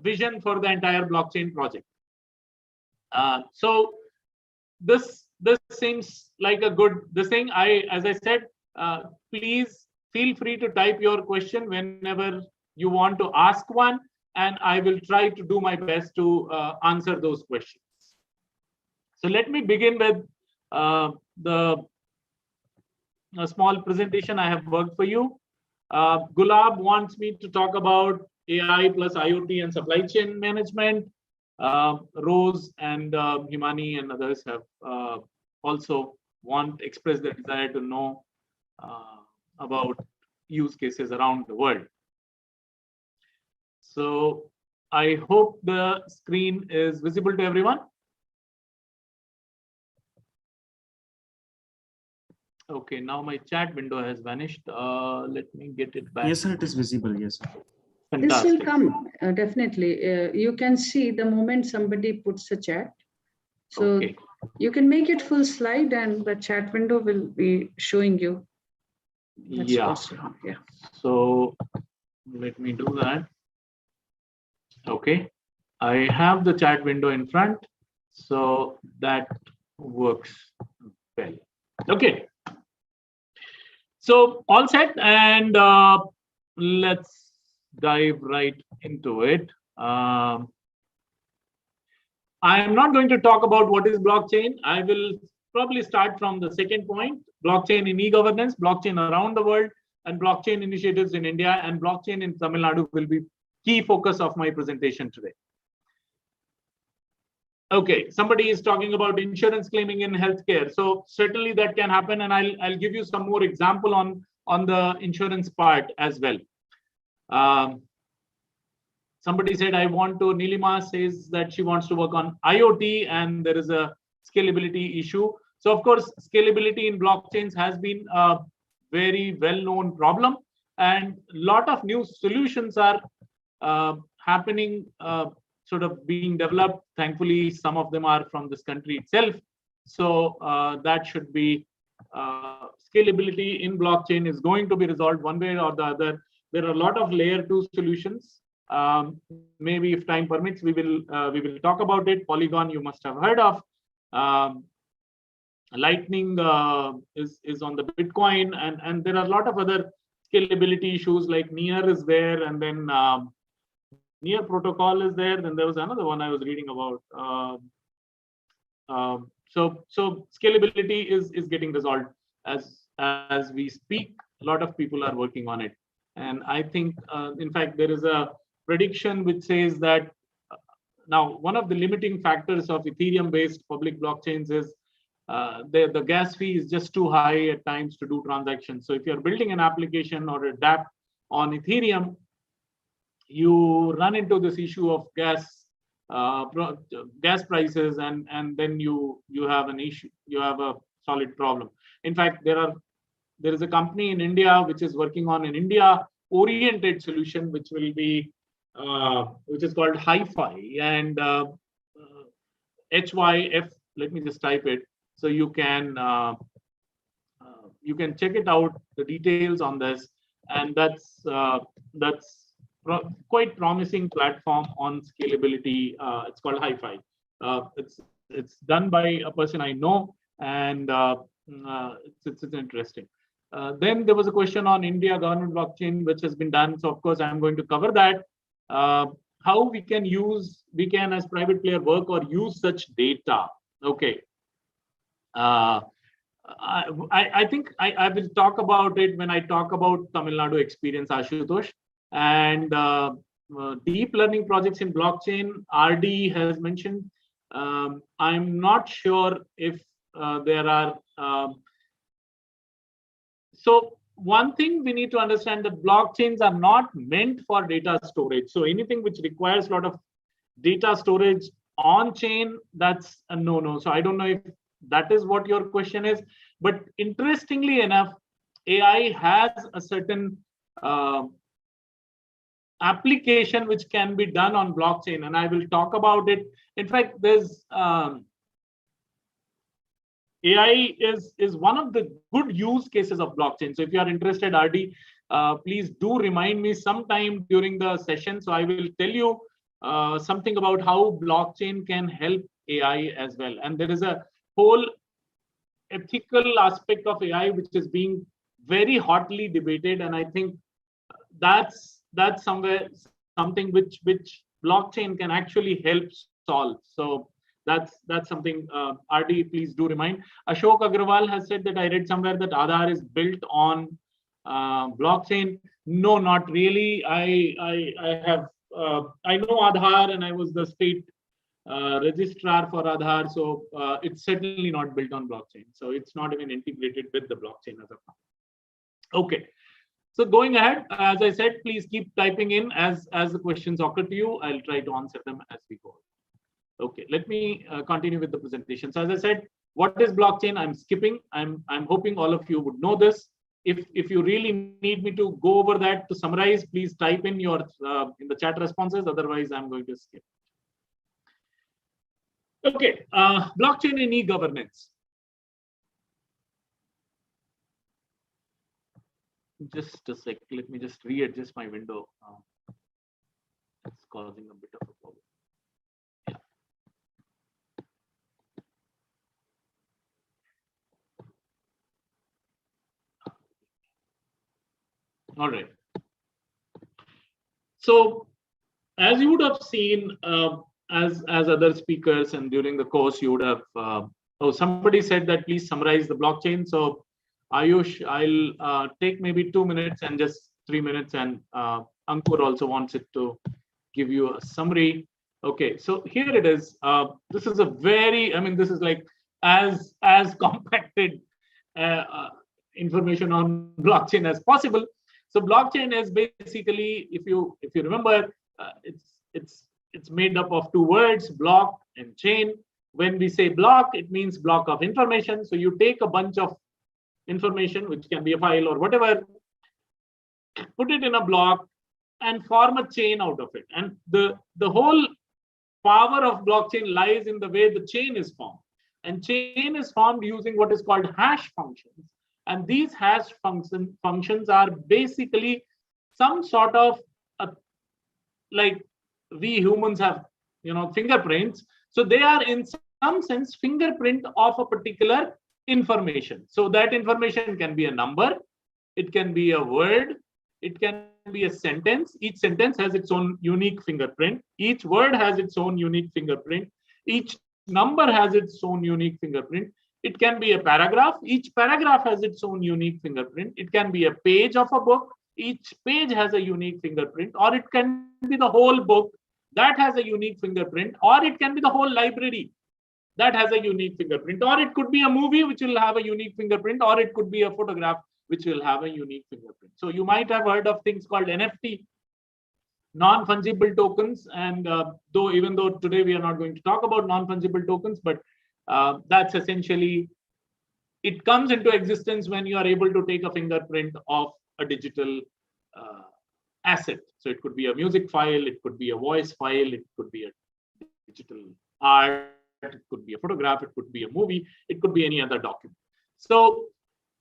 vision for the entire blockchain project. So this seems like a good thing. As I said, please feel free to type your question whenever you want to ask one, and I will try to do my best to answer those questions. So let me begin with a small presentation I have worked for you. Gulab wants me to talk about AI plus IoT and supply chain management. Rose and Himani and others have also expressed their desire to know about use cases around the world. So I hope the screen is visible to everyone. Okay, now my chat window has vanished. Let me get it back. Yes, sir, it is visible. Yes, sir. Fantastic. This will come definitely. You can see the moment somebody puts a chat. So okay, you can make it full slide and the chat window will be showing you. That's possible. Yeah. So let me do that. Okay, I have the chat window in front, so that works well. Okay, so all set, and let's dive right into it. I am not going to talk about what is blockchain. I will probably start from the second point: blockchain in e-governance, blockchain around the world, and blockchain initiatives in India, and blockchain in Tamil Nadu will be key focus of my presentation today. Okay, somebody is talking about insurance claiming in healthcare. So certainly that can happen, and I'll give you some more example on the insurance part as well. Somebody said, Nilima says that she wants to work on IoT and there is a scalability issue. So of course, scalability in blockchains has been a very well-known problem, and a lot of new solutions are happening, sort of being developed. Thankfully, some of them are from this country itself. So that should be scalability in blockchain is going to be resolved one way or the other. There are a lot of layer 2 solutions. Maybe if time permits, we will talk about it. Polygon, you must have heard of. Lightning is on the Bitcoin, and there are a lot of other scalability issues like Near is there, and then Near protocol is there. Then there was another one I was reading about. So scalability is getting resolved as we speak. A lot of people are working on it, and I think in fact there is a prediction which says that now one of the limiting factors of Ethereum-based public blockchains is the gas fee is just too high at times to do transactions. So if you're building an application or a dApp on Ethereum, you run into this issue of gas prices, and then you have an issue. You have a solid problem. In fact, there is a company in India which is working on an India-oriented solution, which will be which is called Hi-Fi, and HYF. Let me just type it so you can check it out, the details on this, and that's quite promising platform on scalability. It's called Hi-Fi. It's done by a person I know, and it's interesting. Then there was a question on India government blockchain, which has been done. So of course I'm going to cover that. How we can as private player work or use such data. Okay. I think I will talk about it when I talk about Tamil Nadu experience, Ashutosh. And deep learning projects in blockchain, RD has mentioned. I'm not sure if there are. So one thing we need to understand, that blockchains are not meant for data storage. So anything which requires a lot of data storage on chain, that's a no-no. So I don't know if that is what your question is. But interestingly enough, AI has a certain application which can be done on blockchain, and I will talk about it. In fact, there's AI is one of the good use cases of blockchain. So if you are interested, RD, please do remind me sometime during the session. So I will tell you something about how blockchain can help AI as well. And there is a whole ethical aspect of AI which is being very hotly debated, and I think that's somewhere something which blockchain can actually help solve. So that's something. RD, please do remind. Ashok Agrawal has said that I read somewhere that Aadhaar is built on blockchain. No, not really. I have I know Aadhaar, and I was the state registrar for Aadhaar, so it's certainly not built on blockchain. So it's not even integrated with the blockchain as of now. Okay. So going ahead, as I said, please keep typing in as the questions occur to you. I'll try to answer them as we go. Okay, let me continue with the presentation. So as I said, what is blockchain? I'm skipping. I'm hoping all of you would know this. If you really need me to go over that to summarize, please type in your in the chat responses. Otherwise, I'm going to skip. Okay, blockchain in e-governance. Just a sec. Let me just readjust my window. It's causing a bit of a problem. Yeah. All right. So, as you would have seen, as other speakers, and during the course, you would have. Oh, somebody said that please summarize the blockchain. So, Ayush, I'll take maybe 2 minutes and just 3 minutes, and Ankur also wants it to give you a summary. Okay, so here it is. This is a very, I mean, this is like as compacted information on blockchain as possible. So blockchain is basically, if you remember, it's made up of two words, block and chain. When we say block, it means block of information. So you take a bunch of information, which can be a file or whatever, put it in a block and form a chain out of it. And the whole power of blockchain lies in the way the chain is formed. And chain is formed using what is called hash functions. And these hash functions are basically some sort of like we humans have, fingerprints. So they are in some sense fingerprint of a particular information. So that information can be a number, it can be a word, it can be a sentence. Each sentence has its own unique fingerprint. Each word has its own unique fingerprint. Each number has its own unique fingerprint. It can be a paragraph. Each paragraph has its own unique fingerprint. It can be a page of a book. Each page has a unique fingerprint, or it can be the whole book that has a unique fingerprint, or it can be the whole library that has a unique fingerprint, or it could be a movie which will have a unique fingerprint, or it could be a photograph which will have a unique fingerprint. So you might have heard of things called NFT, non-fungible tokens. And even though today we are not going to talk about non-fungible tokens, but that's essentially, it comes into existence when you are able to take a fingerprint of a digital asset. So it could be a music file, it could be a voice file, it could be a digital art, it could be a photograph, it could be a movie, it could be any other document. So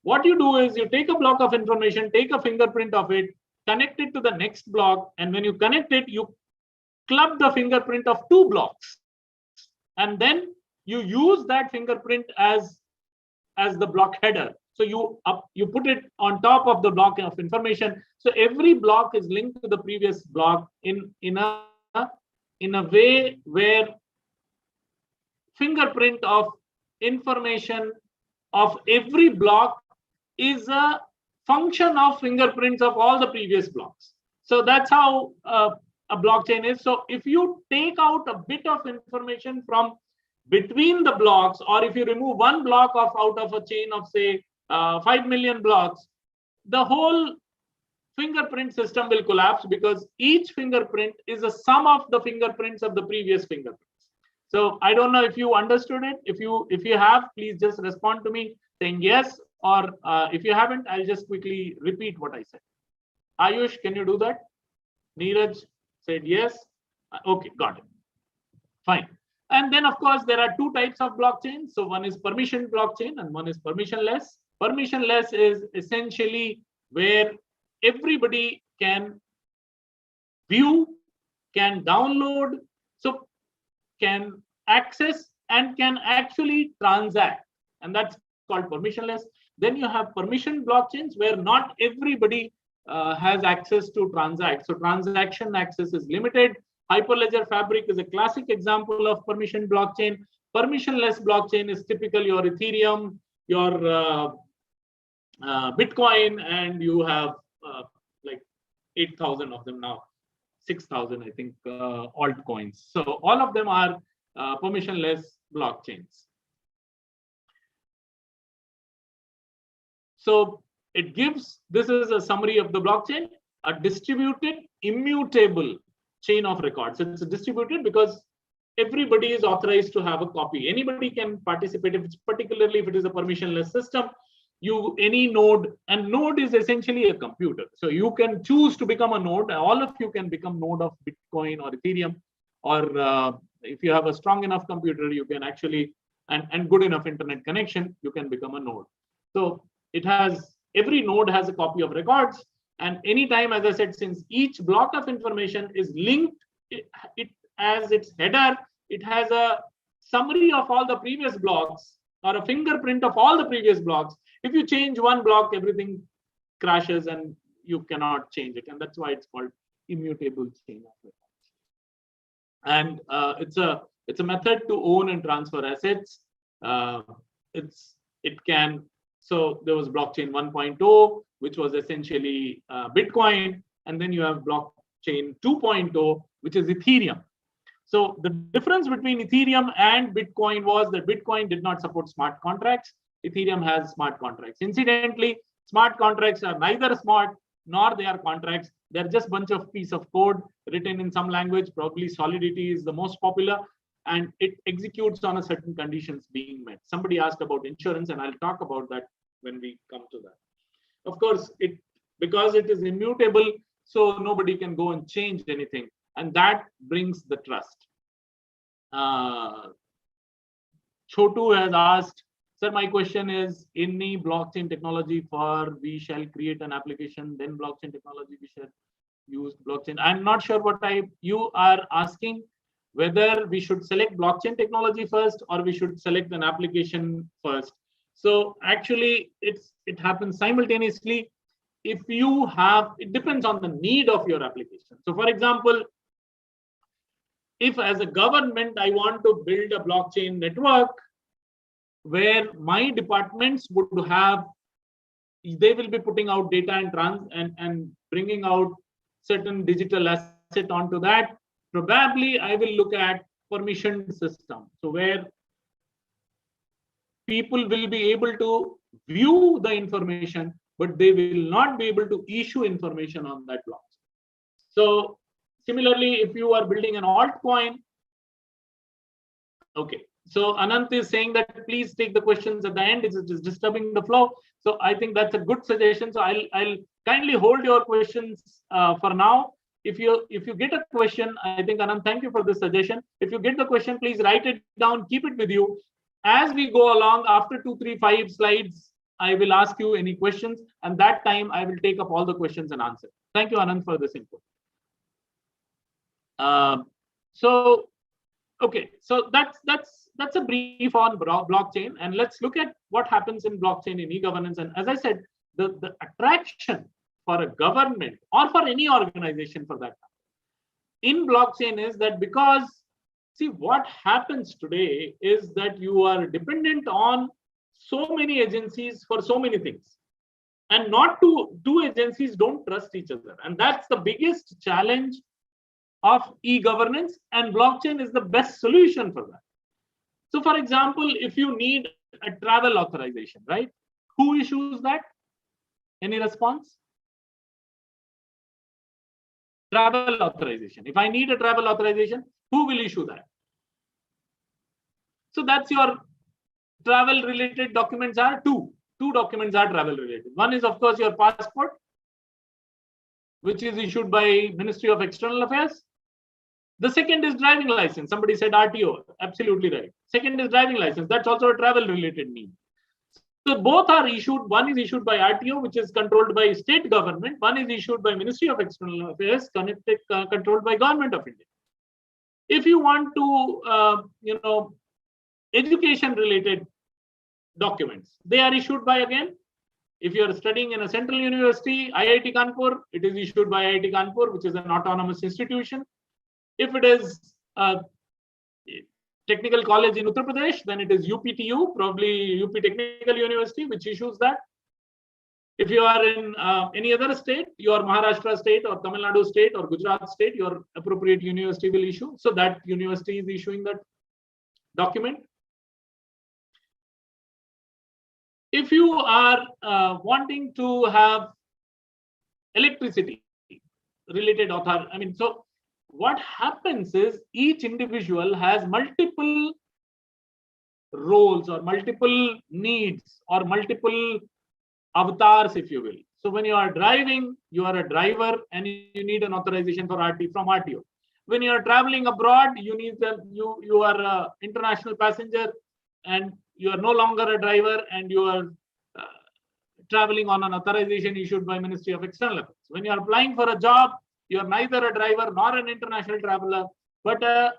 what you do is you take a block of information, take a fingerprint of it, connect it to the next block, and when you connect it, you club the fingerprint of two blocks, and then you use that fingerprint as the block header. So you put it on top of the block of information. So every block is linked to the previous block in a way where fingerprint of information of every block is a function of fingerprints of all the previous blocks. So that's how a blockchain is. So if you take out a bit of information from between the blocks, or if you remove one block out of a chain of say 5 million blocks, the whole fingerprint system will collapse, because each fingerprint is a sum of the fingerprints of the previous fingerprints. So I don't know if you understood it. If you have, please just respond to me saying yes, or if you haven't, I'll just quickly repeat what I said. Ayush, can you do that? Neeraj said yes. Okay, got it. Fine. And then, of course, there are two types of blockchain. So one is permission blockchain and one is permissionless. Permissionless is essentially where everybody can view, can download, so can access and can actually transact, and that's called permissionless. Then you have permission blockchains where not everybody has access to transact. So transaction access is limited. Hyperledger Fabric is a classic example of permission blockchain. Permissionless blockchain is typical your Ethereum, your Bitcoin, and you have like 8,000 of them now, 6,000 I think altcoins. So all of them are permissionless blockchains. So it gives, this is a summary of the blockchain, a distributed immutable chain of records. It's distributed because everybody is authorized to have a copy. Anybody can participate, if it's particularly if it is a permissionless system. Any node, and node is essentially a computer. So you can choose to become a node. All of you can become node of Bitcoin or Ethereum, or if you have a strong enough computer, you can actually, and good enough internet connection, you can become a node. So it has, every node has a copy of records, and anytime, as I said, since each block of information is linked, it as its header, it has a summary of all the previous blocks or a fingerprint of all the previous blocks. If you change one block, everything crashes and you cannot change it, and that's why it's called immutable chain of records. And it's a method to own and transfer assets. It can. So there was blockchain 1.0, which was essentially Bitcoin, and then you have blockchain 2.0, which is Ethereum. So the difference between Ethereum and Bitcoin was that Bitcoin did not support smart contracts. Ethereum has smart contracts. Incidentally, smart contracts are neither smart nor they are contracts. They're just a bunch of piece of code written in some language. Probably Solidity is the most popular, and it executes on a certain conditions being met. Somebody asked about insurance, and I'll talk about that when we come to that. Of course, because it is immutable, so nobody can go and change anything, and that brings the trust. Chotu has asked, sir, my question is, any blockchain technology for we shall create an application, then blockchain technology we shall use blockchain. I'm not sure what you are asking, whether we should select blockchain technology first or we should select an application first. So actually it happens simultaneously. If you have, it depends on the need of your application. So for example, if as a government I want to build a blockchain network where my departments would have, they will be putting out data and bringing out certain digital asset onto that, probably I will look at permissioned system. So where people will be able to view the information, but they will not be able to issue information on that blockchain. So similarly, if you are building an altcoin, okay. So Anant is saying that please take the questions at the end. It is disturbing the flow. So I think that's a good suggestion. So I'll kindly hold your questions for now. If you get a question, I think Anant, thank you for this suggestion. If you get the question, please write it down, keep it with you. As we go along, after 2, 3, 5 slides, I will ask you any questions, and that time I will take up all the questions and answer. Thank you, Anand, for this input. Okay, so that's a brief on blockchain, and let's look at what happens in blockchain in e-governance. And as I said, the attraction for a government or for any organization for that in blockchain is that, because see what happens today is that you are dependent on so many agencies for so many things, and not two agencies don't trust each other, and that's the biggest challenge of e-governance, and blockchain is the best solution for that. So for example, if you need a travel authorization, right? Who issues that? Any response? Travel authorization. If I need a travel authorization, who will issue that? So that's your travel related documents are two documents are travel related. One is of course your passport, which is issued by Ministry of External Affairs. The second is driving license. Somebody said RTO, absolutely right. Second is driving license. That's also a travel related need. So both are issued. One is issued by RTO, which is controlled by state government. One is issued by Ministry of External Affairs, controlled by Government of India. If you want to, education related documents, they are issued by, again, if you are studying in a central university, IIT Kanpur, it is issued by IIT Kanpur, which is an autonomous institution. If it is a technical college in Uttar Pradesh, then it is UPTU, probably UP Technical University, which issues that. If you are in any other state, your Maharashtra state or Tamil Nadu state or Gujarat state, your appropriate university will issue. So that university is issuing that document. If you are wanting to have electricity related authority, so what happens is each individual has multiple roles or multiple needs or multiple avatars, if you will. So when you are driving, you are a driver and you need an authorization for from RTO. When you are traveling abroad, you are an international passenger and you are no longer a driver and you are traveling on an authorization issued by Ministry of External Affairs. When you are applying for a job, you are neither a driver nor an international traveler, but a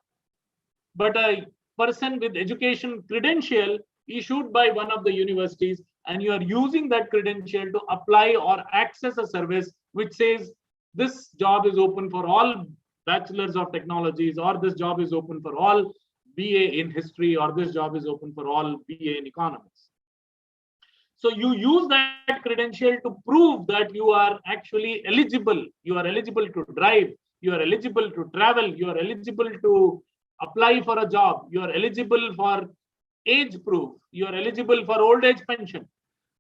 person with education credential issued by one of the universities, and you are using that credential to apply or access a service which says this job is open for all bachelors of technologies, or this job is open for all BA in history, or this job is open for all BA in economics. So you use that credential to prove that you are actually eligible. You are eligible to drive. You are eligible to travel. You are eligible to apply for a job. You are eligible for age proof. You are eligible for old age pension.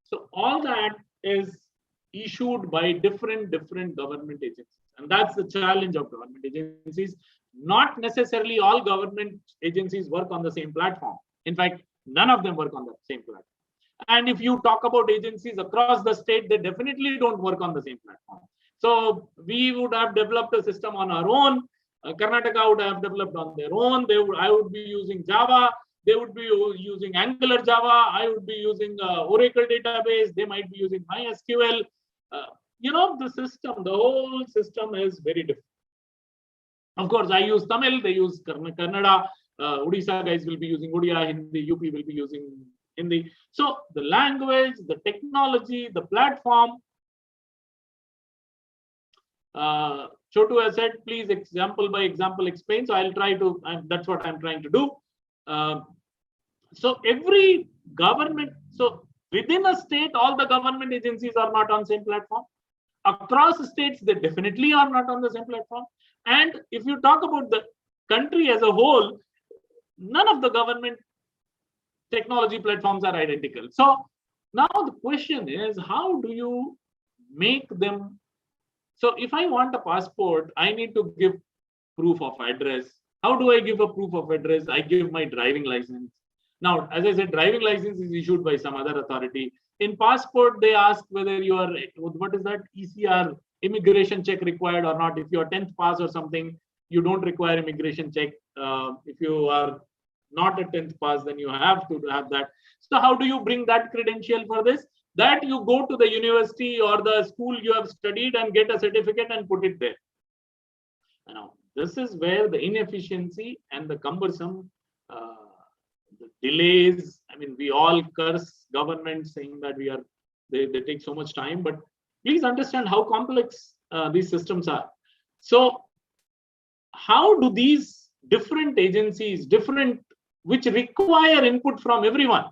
So all that is issued by different government agencies. And that's the challenge of government agencies. Not necessarily all government agencies work on the same platform. In fact, none of them work on the same platform. And if you talk about agencies across the state, they definitely don't work on the same platform. So we would have developed a system on our own. Karnataka would have developed on their own. I would be using Java. They would be using Angular Java. I would be using Oracle database. They might be using MySQL. The whole system is very different. Of course, I use Tamil. They use Kannada. Odisha guys will be using Odia. Hindi. UP will be using Hindi. So the language, the technology, the platform. Chotu has said, please example by example explain. So I'll try to, that's what I'm trying to do. So every government, so within a state, all the government agencies are not on the same platform. Across states, they definitely are not on the same platform. And if you talk about the country as a whole, none of the government technology platforms are identical. So now the question is, how do you make them? So if I want a passport, I need to give proof of address. How do I give a proof of address? I give my driving license. Now, as I said, driving license is issued by some other authority. In passport, they ask whether you are, what is that, ECR, immigration check required or not. If you are 10th pass or something, you don't require immigration check. If you are not a 10th pass, then you have to have that. So how do you bring that credential for this? That you go to the university or the school you have studied and get a certificate and put it there. Now, this is where the inefficiency and the cumbersome the delays. We all curse government saying that they take so much time, but please understand how complex these systems are. So how do these different agencies, which require input from everyone?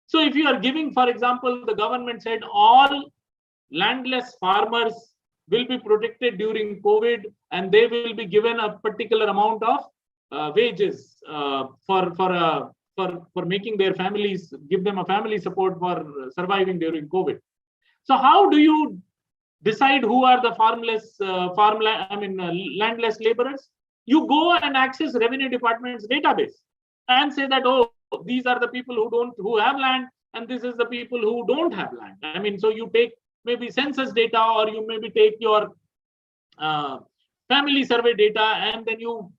So if you are giving, for example, the government said all landless farmers will be protected during COVID and they will be given a particular amount of wages for making their families, give them a family support for surviving during COVID. So how do you decide who are the landless laborers? You go and access Revenue Department's database and say that, oh, these are the people who have land, and this is the people who don't have land. So you take maybe census data, or you maybe take your family survey data, and then you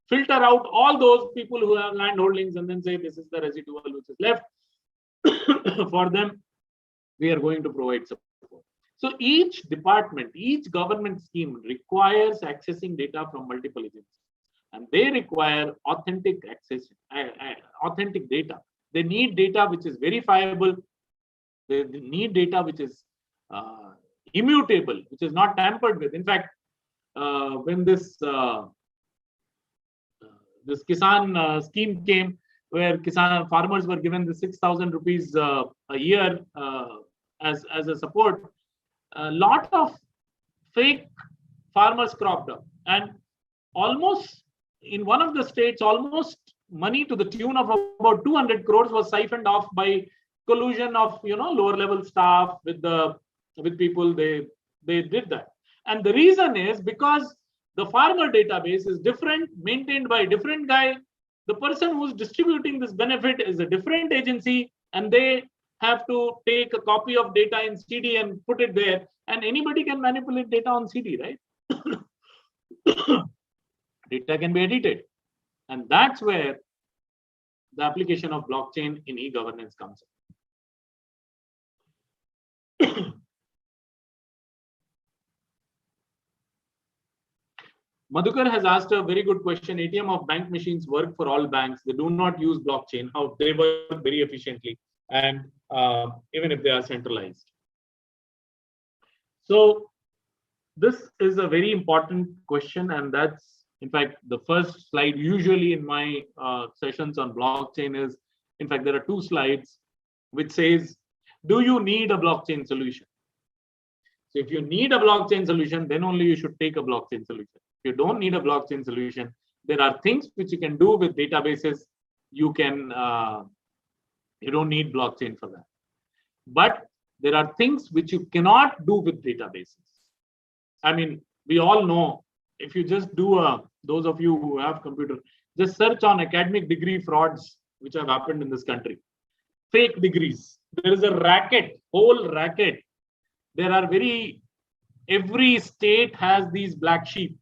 filter out all those people who have land holdings and then say this is the residual which is left. for them, we are going to provide support. So each department, each government scheme requires accessing data from multiple agencies, and they require authentic access, authentic data. They need data which is verifiable. They need data which is immutable, which is not tampered with. In fact, when this Kisan scheme came, where Kisan farmers were given the 6,000 rupees a year as a support, a lot of fake farmers cropped up, and almost in one of the states, almost money to the tune of about 200 crores was siphoned off by collusion of lower level staff with people. They did that, and the reason is because the farmer database is different, maintained by a different guy. The person who's distributing this benefit is a different agency, and they have to take a copy of data in CD and put it there, and anybody can manipulate data on CD, right? Data can be edited, and that's where the application of blockchain in e-governance comes in. Madhukar has asked a very good question. ATM of bank machines work for all banks. They do not use blockchain. How they work very efficiently, and even if they are centralized. So this is a very important question, and that's in fact the first slide usually in my sessions on blockchain is, in fact, there are two slides which says, do you need a blockchain solution? So if you need a blockchain solution, then only you should take a blockchain solution. If you don't need a blockchain solution, there are things which you can do with databases. You don't need blockchain for that. But there are things which you cannot do with databases. I mean, we all know, if you just do those of you who have computer, just search on academic degree frauds which have happened in this country. Fake degrees. There is a racket, whole racket. There are every state has these black sheep,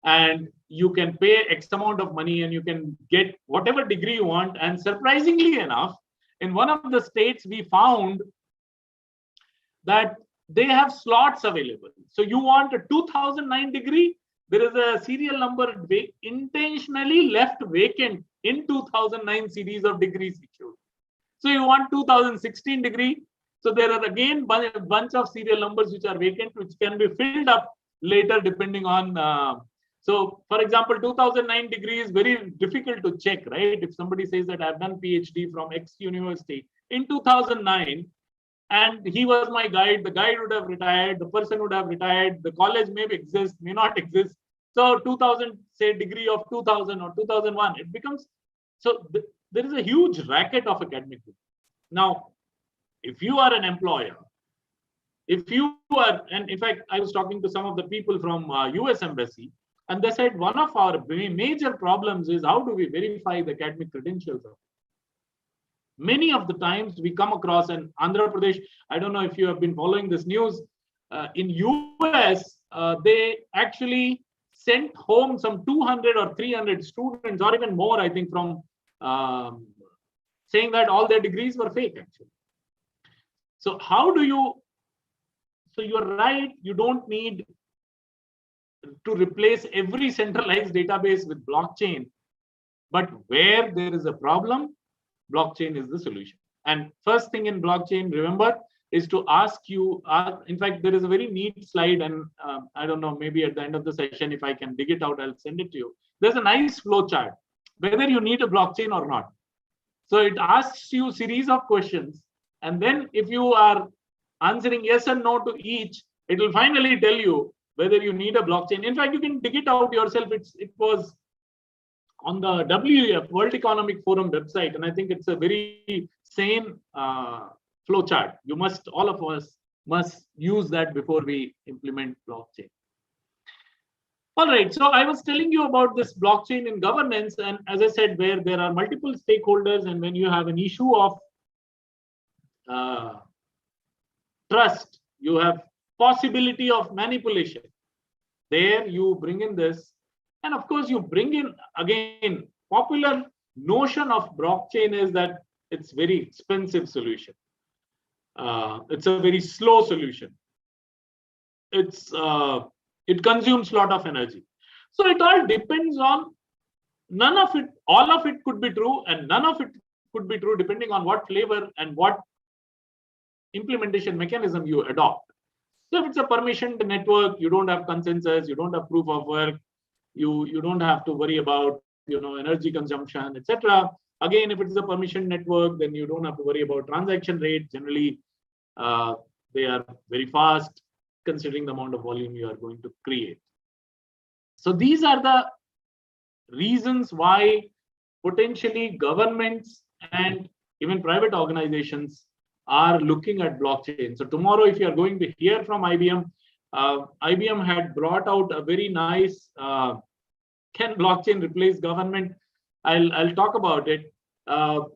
and you can pay X amount of money and you can get whatever degree you want. And surprisingly enough, in one of the states, we found that they have slots available. So you want a 2009 degree, there is a serial number intentionally left vacant in 2009 series of degrees issued. So you want 2016 degree. So there are again a bunch of serial numbers which are vacant, which can be filled up later depending on. So for example, 2009 degree is very difficult to check, right? If somebody says that I've done PhD from X university in 2009, and he was my guide, the guide would have retired, the person would have retired, the college may exist, may not exist. So 2000, say degree of 2000 or 2001, it becomes, so there is a huge racket of academic. Now, if you are an employer, if you are, and in fact, I was talking to some of the people from US Embassy, and they said one of our major problems is how do we verify the academic credentials of. Many of the times we come across in Andhra Pradesh, I don't know if you have been following this news, in US, they actually sent home some 200 or 300 students, or even more, I think, from saying that all their degrees were fake, actually. So how do you, so you're right, you don't need to replace every centralized database with blockchain, but where there is a problem, blockchain is the solution. And first thing in blockchain, remember, is to ask you, in fact, there is a very neat slide, and I don't know, maybe at the end of the session, if I can dig it out, I'll send it to you. There's a nice flow chart, whether you need a blockchain or not. So it asks you a series of questions, and then if you are answering yes and no to each, it will finally tell you whether you need a blockchain. In fact, you can dig it out yourself. It was on the WEF, World Economic Forum website, and I think it's a very sane flow chart. You must, all of us must use that before we implement blockchain. All right, so I was telling you about this blockchain in governance, and as I said, where there are multiple stakeholders, and when you have an issue of trust, you have possibility of manipulation. There you bring in this, and of course you bring in, again, popular notion of blockchain is that it's very expensive solution. It's a very slow solution. It consumes a lot of energy. So it all depends on, none of it, all of it could be true, and none of it could be true depending on what flavor and what implementation mechanism you adopt. So if it's a permissioned network, you don't have consensus, you don't have proof of work, you don't have to worry about energy consumption, etc. Again, if it's a permission network, then you don't have to worry about transaction rate. Generally, they are very fast considering the amount of volume you are going to create. So these are the reasons why potentially governments and even private organizations are looking at blockchain. So tomorrow, if you are going to hear from IBM, IBM had brought out a very nice can blockchain replace government? I'll talk about it. IBM,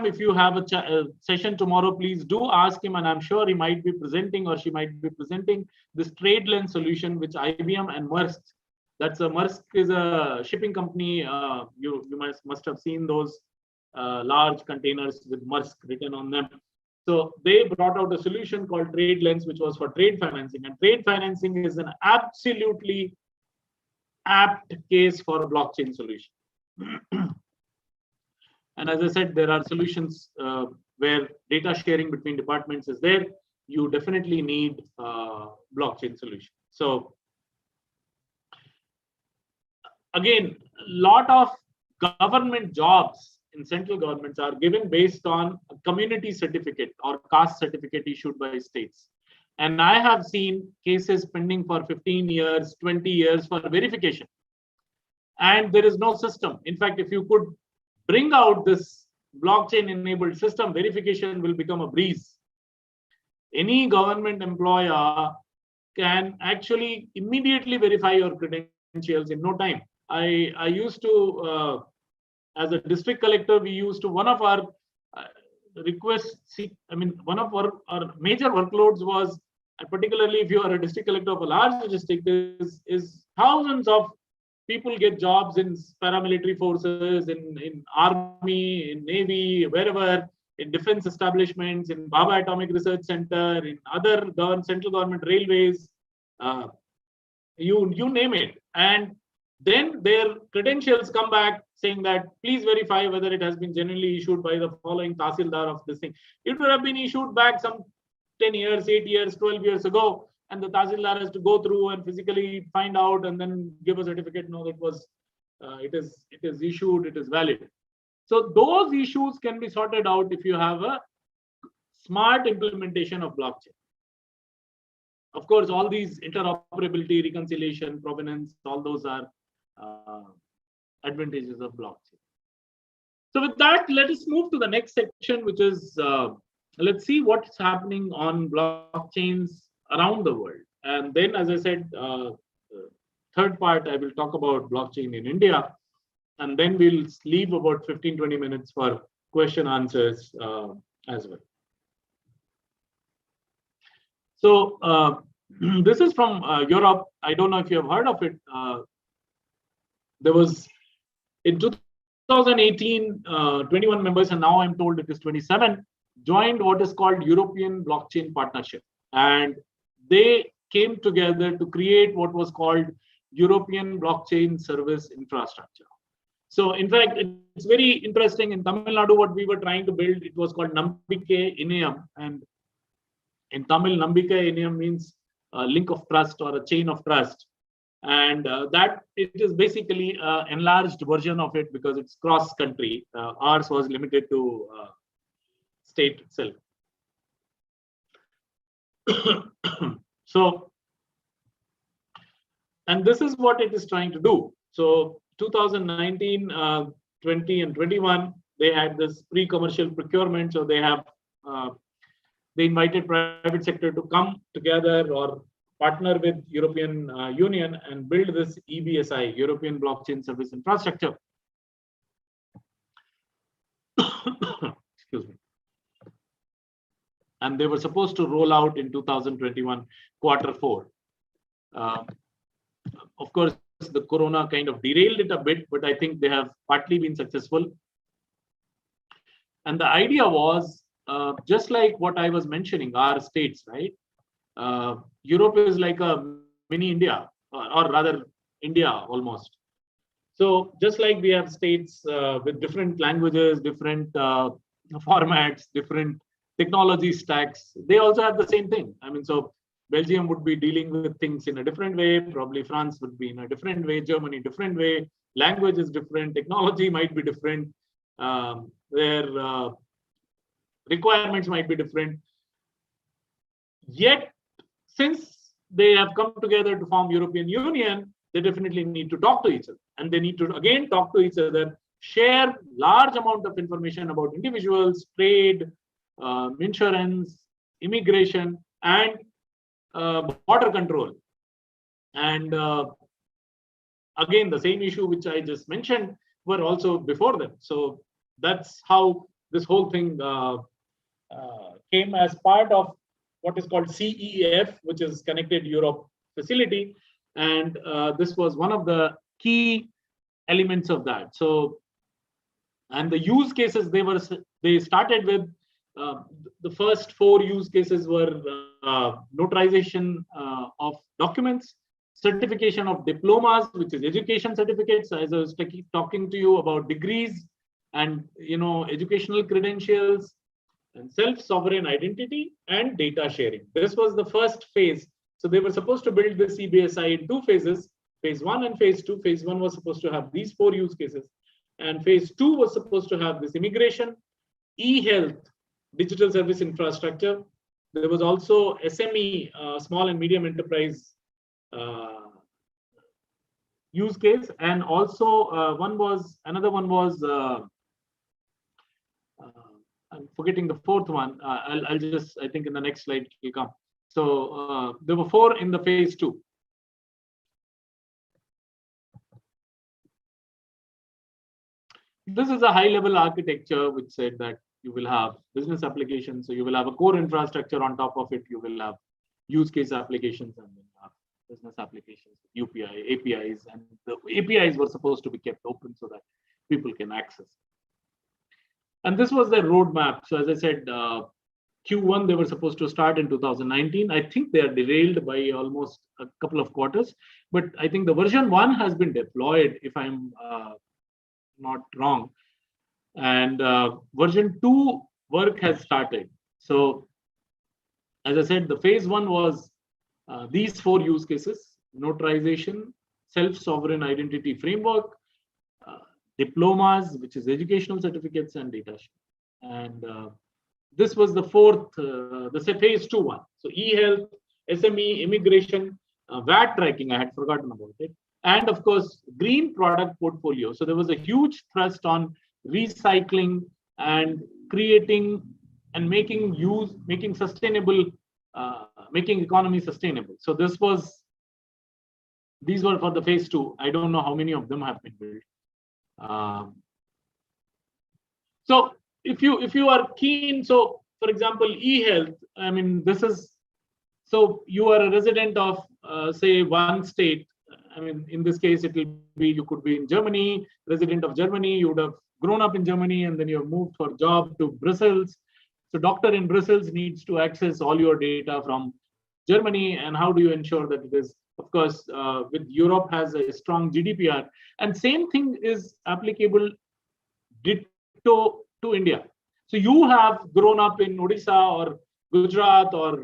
if you have a session tomorrow, please do ask him, and I'm sure he might be presenting or she might be presenting this trade lens solution, which IBM and Maersk. Maersk is a shipping company. You must have seen those large containers with Maersk written on them. So they brought out a solution called Trade Lens, which was for trade financing, and trade financing is an absolutely apt case for a blockchain solution. And as I said, there are solutions where data sharing between departments is there. You definitely need blockchain solution. So again, a lot of government jobs in central governments are given based on a community certificate or caste certificate issued by states. And I have seen cases pending for 15 years, 20 years for verification. And there is no system. In fact, if you could bring out this blockchain enabled system, verification will become a breeze. Any government employer can actually immediately verify your credentials in no time. I used to, as a district collector, we used to, one of our requests, one of our major workloads was, particularly if you are a district collector of a large district, is thousands of people get jobs in paramilitary forces, in army, in navy, wherever, in defense establishments, in Baba Atomic Research Center, in other central government railways, you name it. And then their credentials come back saying that please verify whether it has been genuinely issued by the following Tahsildar of this thing. It would have been issued back some 10 years, 8 years, 12 years ago, and the Tahsildar has to go through and physically find out and then give a certificate. No, it is issued, it is valid. So those issues can be sorted out if you have a smart implementation of blockchain. Of course, all these interoperability, reconciliation, provenance, all those are advantages of blockchain. So with that, let us move to the next section, which is let's see what's happening on blockchains around the world. And then, as I said, third part, I will talk about blockchain in India. And then we'll leave about 15-20 minutes for question answers as well. So this is from Europe. I don't know if you have heard of it. There was, in 2018, 21 members, and now I'm told it is 27, joined what is called European Blockchain Partnership. And they came together to create what was called European Blockchain Service Infrastructure. So in fact, it's very interesting. In Tamil Nadu, what we were trying to build, it was called Nambike Inayam. And in Tamil, Nambike Inayam means a link of trust or a chain of trust. And that it is basically an enlarged version of it because it's cross-country. Ours was limited to state itself. So, and this is what it is trying to do. So 2019, 20 and 21, they had this pre-commercial procurement. So they have, they invited private sector to come together or partner with European Union and build this EBSI, European Blockchain Service Infrastructure. Excuse me. And they were supposed to roll out in 2021, Q4. Of course, the corona kind of derailed it a bit, but I think they have partly been successful. And the idea was just like what I was mentioning, our states, right? Europe is like a mini India, or rather India almost. So just like we have states with different languages, different formats, different technology stacks, they also have the same thing. I mean, so Belgium would be dealing with things in a different way. Probably France would be in a different way. Germany, different way. Language is different. Technology might be different. Their requirements might be different. Yet, since they have come together to form European Union, they definitely need to talk to each other, and they need to again talk to each other, share large amount of information about individuals, trade, insurance, immigration, and border control. And again, the same issue which I just mentioned were also before them. So that's how this whole thing came as part of what is called CEF, which is Connected Europe Facility. And this was one of the key elements of that. So, and the use cases they started with, the first 4 use cases were notarization of documents, certification of diplomas, which is education certificates, as I was talking to you about degrees and educational credentials, and self-sovereign identity and data sharing. This was the first phase. So they were supposed to build this CBSI in 2 phases, phase 1 and phase 2. Phase 1 was supposed to have these 4 use cases, and phase 2 was supposed to have this immigration, EHealth, digital service infrastructure. There was also SME, small and medium enterprise use case, and also another one was I'm forgetting the 4th one. I'll just, I think in the next slide will come. So there were 4 in the phase 2. This is a high-level architecture which said that you will have business applications. So you will have a core infrastructure on top of it. You will have use case applications, and then have business applications, UPI, APIs, and the APIs were supposed to be kept open so that people can access. And this was their roadmap. So as I said, Q1, they were supposed to start in 2019. I think they are derailed by almost a couple of quarters, but I think the version 1 has been deployed, if I'm not wrong. And version 2 work has started. So as I said, the phase 1 was these 4 use cases: notarization, self-sovereign identity framework, diplomas, which is educational certificates, and data sharing. And this was the 4th, the phase 2 one. So e-health, SME, immigration, VAT tracking, I had forgotten about it. And of course, green product portfolio. So there was a huge thrust on recycling and creating and making sustainable, making economy sustainable. So these were for the phase 2. I don't know how many of them have been built. So if you are keen, so for example, e-health, I mean, this is, so you are a resident of say one state. I mean, in this case, it will be, you could be in Germany, resident of Germany, you would have grown up in Germany, and then you have moved for job to Brussels. So doctor in Brussels needs to access all your data from Germany. And how do you ensure that it is, of course, with Europe has a strong GDPR, and same thing is applicable ditto to India. So you have grown up in Odisha or Gujarat or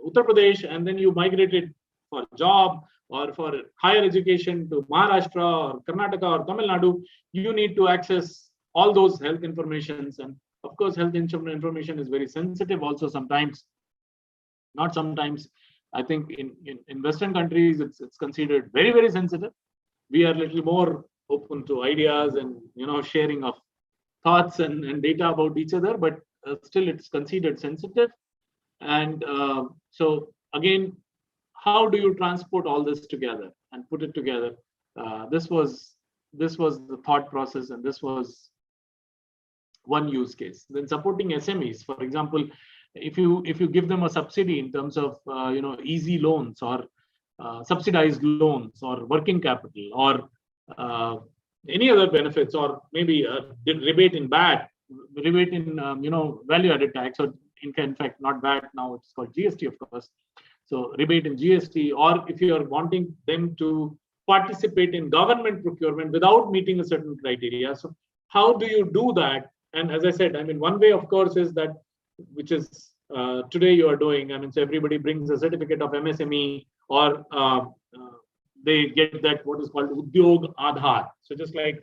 Uttar Pradesh, and then you migrated for job or for higher education to Maharashtra or Karnataka or Tamil Nadu. You need to access all those health informations. And of course, health information is very sensitive also sometimes. Not sometimes. I think in Western countries, it's considered very, very sensitive. We are a little more open to ideas and sharing of thoughts and data about each other, but still it's considered sensitive. And so again, how do you transport all this together and put it together? This was the thought process, and this was one use case. Then supporting SMEs, for example, if you give them a subsidy in terms of easy loans or subsidized loans or working capital or any other benefits, or maybe a rebate in VAT, rebate in value added tax, or in fact not VAT now, it's called GST, of course. So rebate in GST, or if you are wanting them to participate in government procurement without meeting a certain criteria. So how do you do that? And as I said, I mean, one way, of course, is that, which is today you are doing. I mean, so everybody brings a certificate of MSME, or they get that what is called Udyog Aadhaar. So just like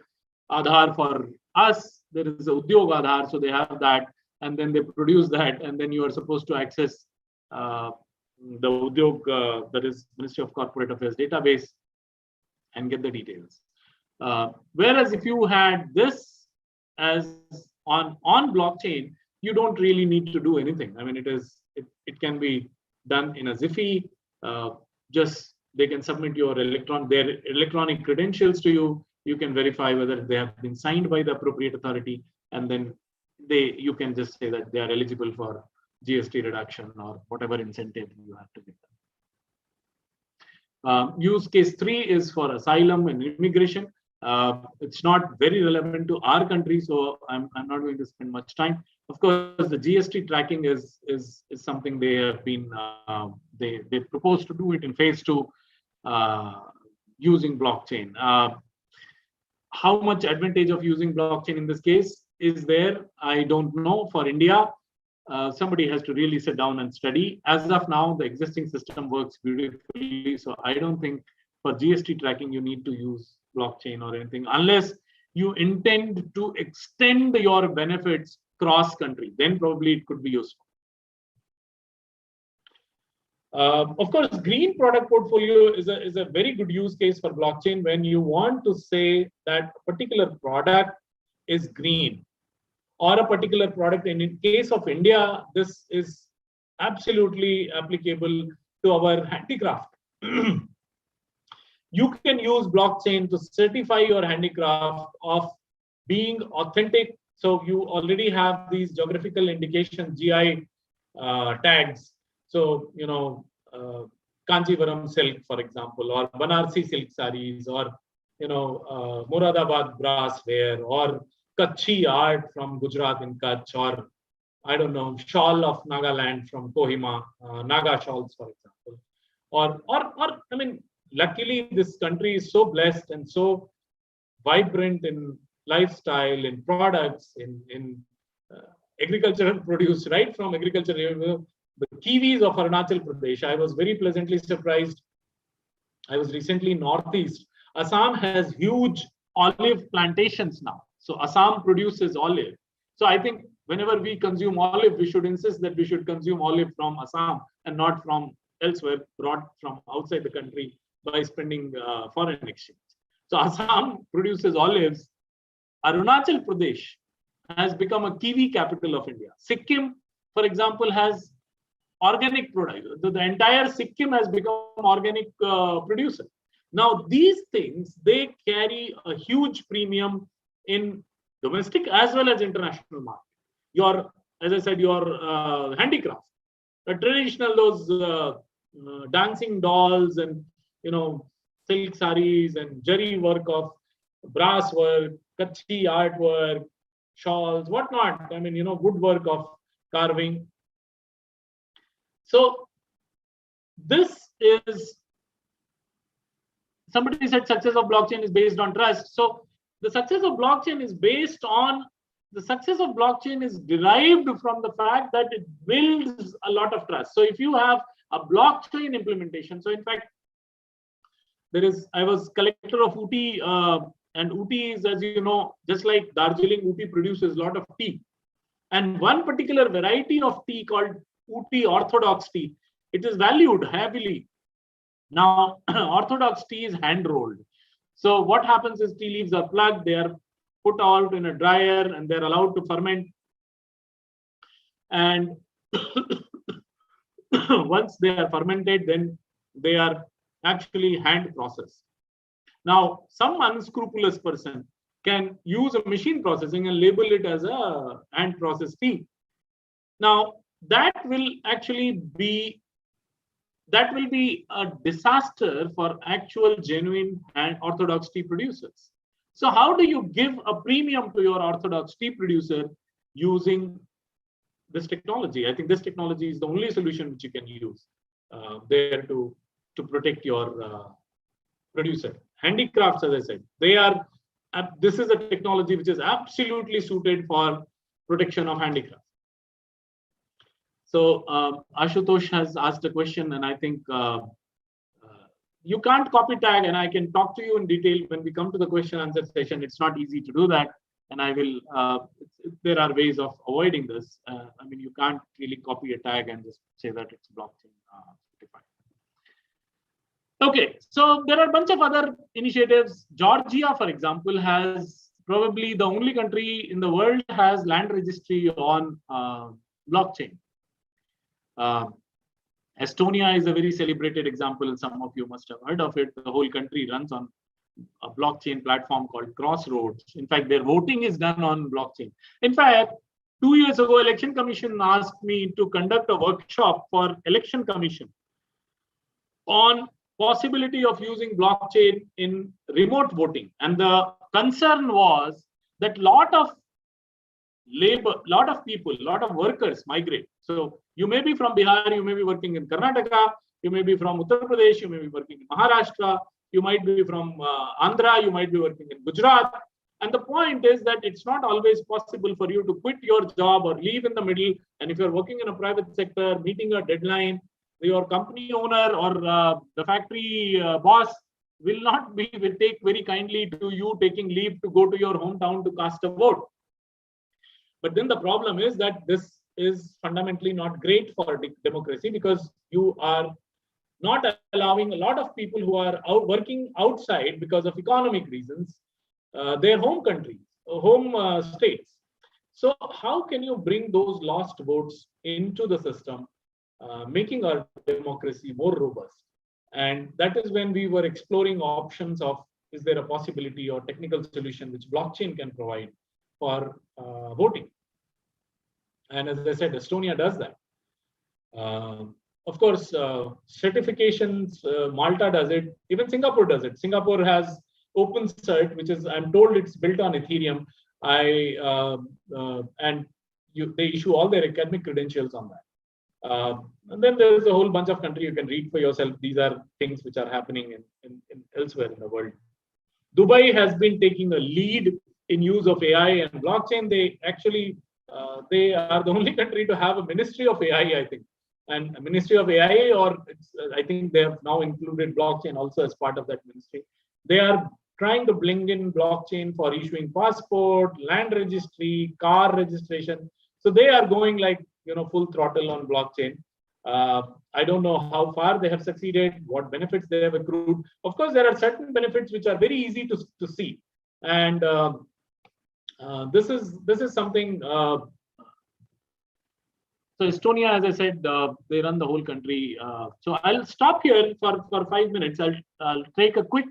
Aadhaar for us, there is a Udyog Aadhaar, so they have that, and then they produce that, and then you are supposed to access the Udyog, that is Ministry of Corporate Affairs database, and get the details. Whereas if you had this as on blockchain, you don't really need to do anything. I mean, it can be done in a Ziffy. Just they can submit their electronic credentials to you. You can verify whether they have been signed by the appropriate authority, and then you can just say that they are eligible for GST reduction or whatever incentive you have to give them. Use case 3 is for asylum and immigration. It's not very relevant to our country, so I'm not going to spend much time. Of course, the GST tracking is something they have been they propose to do it in phase 2 using blockchain. How much advantage of using blockchain in this case is there? I don't know. For India, somebody has to really sit down and study. As of now, the existing system works beautifully, so I don't think for GST tracking you need to use blockchain or anything, unless you intend to extend your benefits cross country. Then probably it could be useful. Of course, green product portfolio is a very good use case for blockchain when you want to say that a particular product is green, or a particular product. And in case of India, this is absolutely applicable to our handicraft. You can use blockchain to certify your handicraft of being authentic. So you already have these geographical indication GI tags. So, Kanchivaram silk, for example, or Banarsi silk sarees, or, Muradabad brassware, or Kutchi art from Gujarat in Kutch, or I don't know, shawl of Nagaland from Kohima, Naga shawls, for example. Or I mean, luckily this country is so blessed and so vibrant in lifestyle, in products, in agricultural produce, right from agriculture. The kiwis of Arunachal Pradesh, I was very pleasantly surprised. I was recently in Northeast. Assam has huge olive plantations now. So Assam produces olive. So I think whenever we consume olive, we should insist that we should consume olive from Assam and not from elsewhere, brought from outside the country by spending foreign exchange. So Assam produces olives. Arunachal Pradesh has become a kiwi capital of India. Sikkim, for example, has organic product. The entire Sikkim has become organic producer. Now, these things, they carry a huge premium in domestic as well as international market. As I said, your handicraft, the traditional, those dancing dolls and, silk sarees and jari work of brass work, Kutchi artwork, shawls, whatnot. I mean, woodwork of carving. So this is, somebody said success of blockchain is based on trust. So the success of blockchain is derived from the fact that it builds a lot of trust. So if you have a blockchain implementation, so in fact, I was collector of Ooty, and Ooty is, as you know, just like Darjeeling, Ooty produces a lot of tea. And one particular variety of tea called Ooty Orthodox tea, it is valued heavily. Now, Orthodox tea is hand rolled. So what happens is tea leaves are plucked, they are put out in a dryer, and they're allowed to ferment. And once they are fermented, then they are actually hand processed. Now, some unscrupulous person can use a machine processing and label it as a hand processed tea. Now, that will be a disaster for actual genuine and orthodox tea producers. So how do you give a premium to your orthodox tea producer using this technology. I think this technology is the only solution which you can use there to protect your producer. Handicrafts, as I said, they are. This is a technology which is absolutely suited for protection of handicrafts. So Ashutosh has asked a question, and I think you can't copy tag, and I can talk to you in detail when we come to the question answer session. It's not easy to do that, and I will. There are ways of avoiding this. I mean, you can't really copy a tag and just say that it's blockchain certified. Okay, so there are a bunch of other initiatives. Georgia, for example, has probably the only country in the world has land registry on blockchain. Estonia is a very celebrated example. Some of you must have heard of it. The whole country runs on a blockchain platform called Crossroads. In fact, their voting is done on blockchain. In fact, 2 years ago, Election Commission asked me to conduct a workshop for Election Commission on possibility of using blockchain in remote voting. And the concern was that lot of people, lot of workers migrate. So you may be from Bihar, you may be working in Karnataka, you may be from Uttar Pradesh, you may be working in Maharashtra, you might be from Andhra, you might be working in Gujarat. And the point is that it's not always possible for you to quit your job or leave in the middle. And if you're working in a private sector, meeting a deadline, your company owner or the factory boss will take very kindly to you taking leave to go to your hometown to cast a vote. But then the problem is that this is fundamentally not great for democracy, because you are not allowing a lot of people who are working outside because of economic reasons, their home countries, home states. So how can you bring those lost votes into the system, making our democracy more robust? And that is when we were exploring options of, is there a possibility or technical solution which blockchain can provide for voting? And as I said, Estonia does that. Of course, certifications, Malta does it, even Singapore does it. Singapore has OpenCert, which is, I'm told it's built on Ethereum. They issue all their academic credentials on that. And then there's a whole bunch of countries you can read for yourself. These are things which are happening in elsewhere in the world. Dubai has been taking a lead in use of AI and blockchain. They actually, they are the only country to have a ministry of AI, I think. And a ministry of AI, or I think they have now included blockchain also as part of that ministry. They are trying to bring in blockchain for issuing passport, land registry, car registration. So they are going like, full throttle on blockchain. I don't know how far they have succeeded, what benefits they have accrued. Of course, there are certain benefits which are very easy to see. And this is something. So Estonia, as I said, they run the whole country. So I'll stop here for 5 minutes. I'll take a quick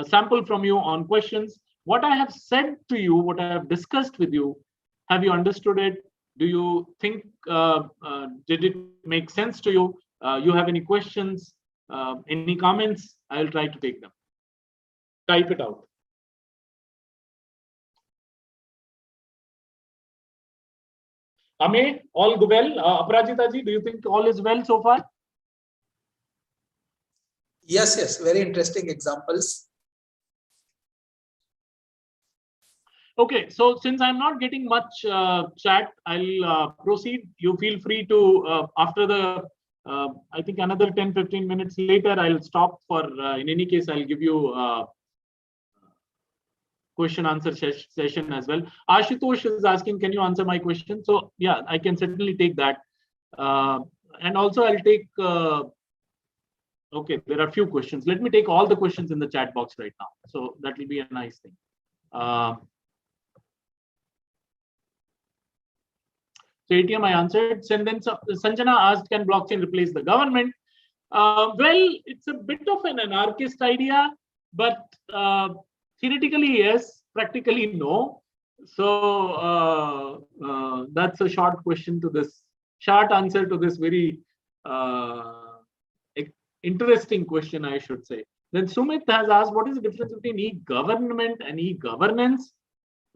sample from you on questions. What I have said to you, what I have discussed with you, have you understood it? Do you think, did it make sense to you? You have any questions, any comments? I'll try to take them. Type it out. Ame, all well? Aparajita ji, do you think all is well so far? Yes, very interesting examples. Okay, so since I'm not getting much chat, I'll proceed. You feel free to, after the, I think another 10-15 minutes later, I'll stop for, in any case, I'll give you question answer session as well. Ashutosh is asking, can you answer my question? So yeah, I can certainly take that. And also I'll take, okay, there are a few questions. Let me take all the questions in the chat box right now. So that will be a nice thing. So ATM I answered. And then Sanjana asked, can blockchain replace the government? Well, it's a bit of an anarchist idea, but theoretically, yes, practically, no. So that's a short question to this, short answer to this very interesting question, I should say. Then Sumit has asked, what is the difference between e-government and e-governance?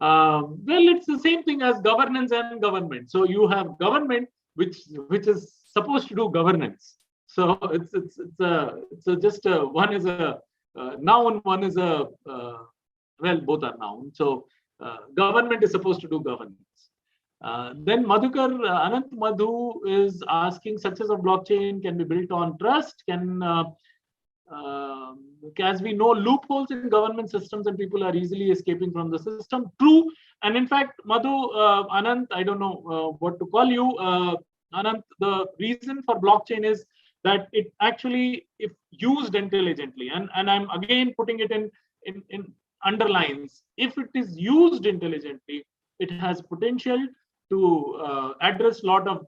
Well, it's the same thing as governance and government. So you have government which is supposed to do governance. So it's one is a noun, one is a well, both are noun. So government is supposed to do governance. Then Madhukar Anant Madhu is asking, success of blockchain can be built on trust. As we know, loopholes in government systems and people are easily escaping from the system. True. And in fact, Madhu, Anant, I don't know what to call you. Anant, the reason for blockchain is that it actually, if used intelligently, and I'm again putting it in underlines, if it is used intelligently, it has potential to address a lot of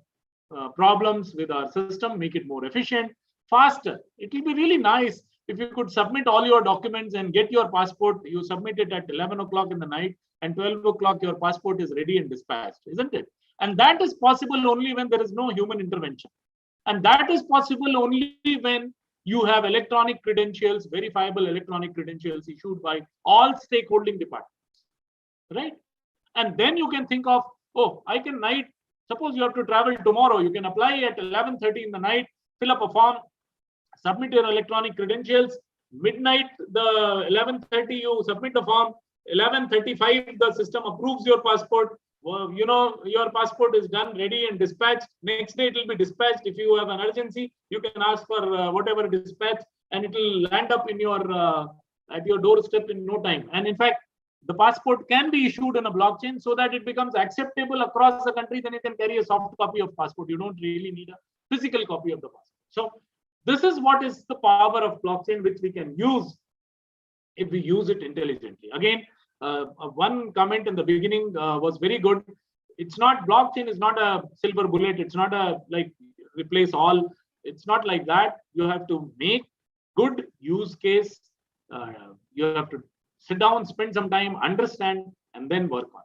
problems with our system, make it more efficient, faster. It will be really nice if you could submit all your documents and get your passport. You submit it at 11 o'clock in the night, and 12 o'clock your passport is ready and dispatched, isn't it? And that is possible only when there is no human intervention. And that is possible only when you have electronic credentials, verifiable electronic credentials issued by all stakeholding departments, right? And then you can think of, oh, I can suppose you have to travel tomorrow, you can apply at 11:30 in the night, fill up a form, submit your electronic credentials, midnight, the 11:30 you submit the form, 11:35 the system approves your passport. Well, your passport is done, ready and dispatched. Next day it will be dispatched. If you have an urgency, you can ask for whatever dispatch, and it will land up in your at your doorstep in no time. And in fact, the passport can be issued in a blockchain so that it becomes acceptable across the country. Then you can carry a soft copy of passport. You don't really need a physical copy of the passport. So this is what is the power of blockchain, which we can use if we use it intelligently. Again, one comment in the beginning was very good. It's not, blockchain is not a silver bullet. It's not a like replace all. It's not like that. You have to make good use case. You have to sit down, spend some time, understand, and then work on.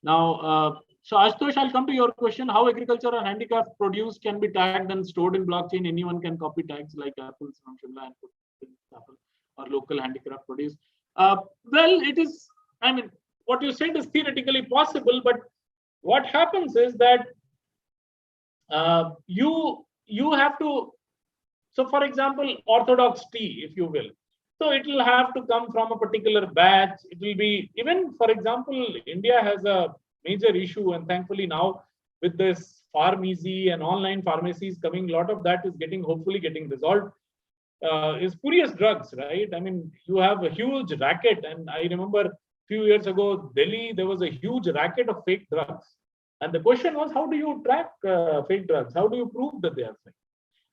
Now, so Ashutosh, I'll come to your question. How agriculture or handicraft produce can be tagged and stored in blockchain? Anyone can copy tags like apples from Shimla and put in apple or local handicraft produce. Well, it is, I mean, what you said is theoretically possible, but what happens is that you have to, so for example, orthodox tea, if you will. So it will have to come from a particular batch. It will be, even for example, India has a major issue, and thankfully now with this Pharmeasy and online pharmacies coming, a lot of that is hopefully getting resolved. Is spurious drugs, right? I mean, you have a huge racket, and I remember a few years ago, Delhi, there was a huge racket of fake drugs. And the question was, how do you track fake drugs? How do you prove that they are fake?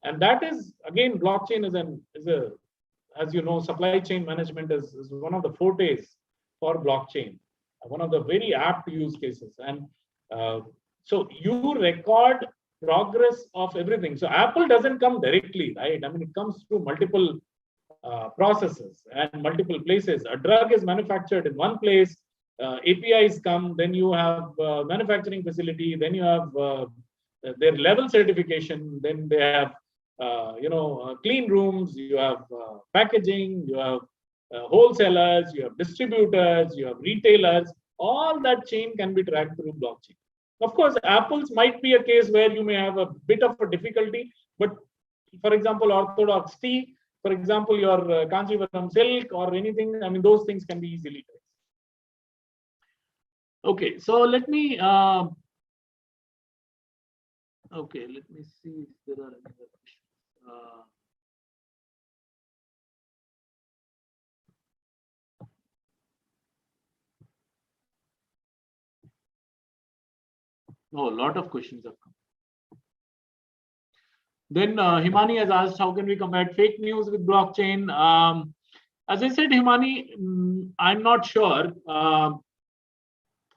And that is, again, blockchain is a, as you know, supply chain management is one of the fortes for blockchain, one of the very apt use cases. And so you record progress of everything. So Apple doesn't come directly, right? I mean, it comes through multiple processes and multiple places. A drug is manufactured in one place, APIs come, then you have manufacturing facility, then you have their level certification, then they have clean rooms, you have packaging, you have wholesalers, you have distributors, you have retailers. All that chain can be tracked through blockchain. Of course, apples might be a case where you may have a bit of a difficulty, but for example, orthodox tea, for example, your Kanjivaram silk or anything, I mean, those things can be easily traced. Okay, so let me see if there are any other questions. Oh, a lot of questions have come. Then Himani has asked, how can we combat fake news with blockchain? As I said, Himani, I'm not sure.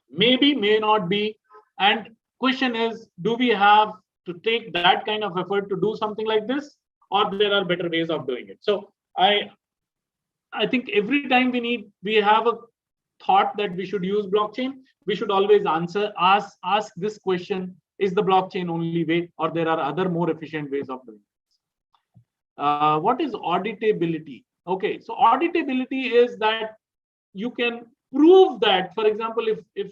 Maybe, may not be. And question is, do we have to take that kind of effort to do something like this, or there are better ways of doing it? So I think every time we have a thought that we should use blockchain, we should always ask this question: is the blockchain only way, or there are other more efficient ways of doing it? What is auditability? Okay, so auditability is that you can prove that, for example, if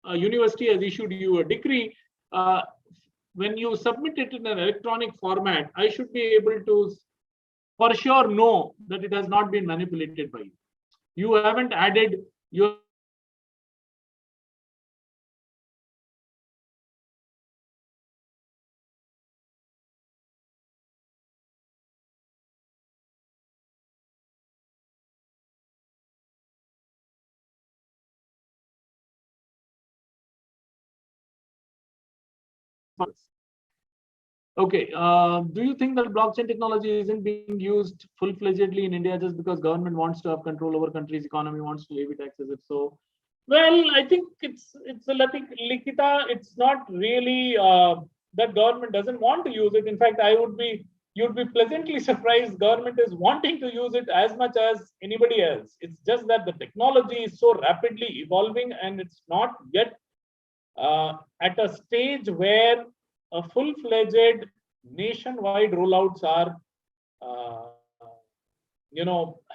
a university has issued you a decree, when you submit it in an electronic format, I should be able to for sure know that it has not been manipulated by you. You haven't added your Okay. Do you think that blockchain technology isn't being used full-fledgedly in India just because government wants to have control over country's economy, wants to levy taxes? If so, well, I think it's a Likita. It's not really that government doesn't want to use it. In fact, you'd be pleasantly surprised. Government is wanting to use it as much as anybody else. It's just that the technology is so rapidly evolving, and it's not yet at a stage where a full-fledged nationwide rollouts are,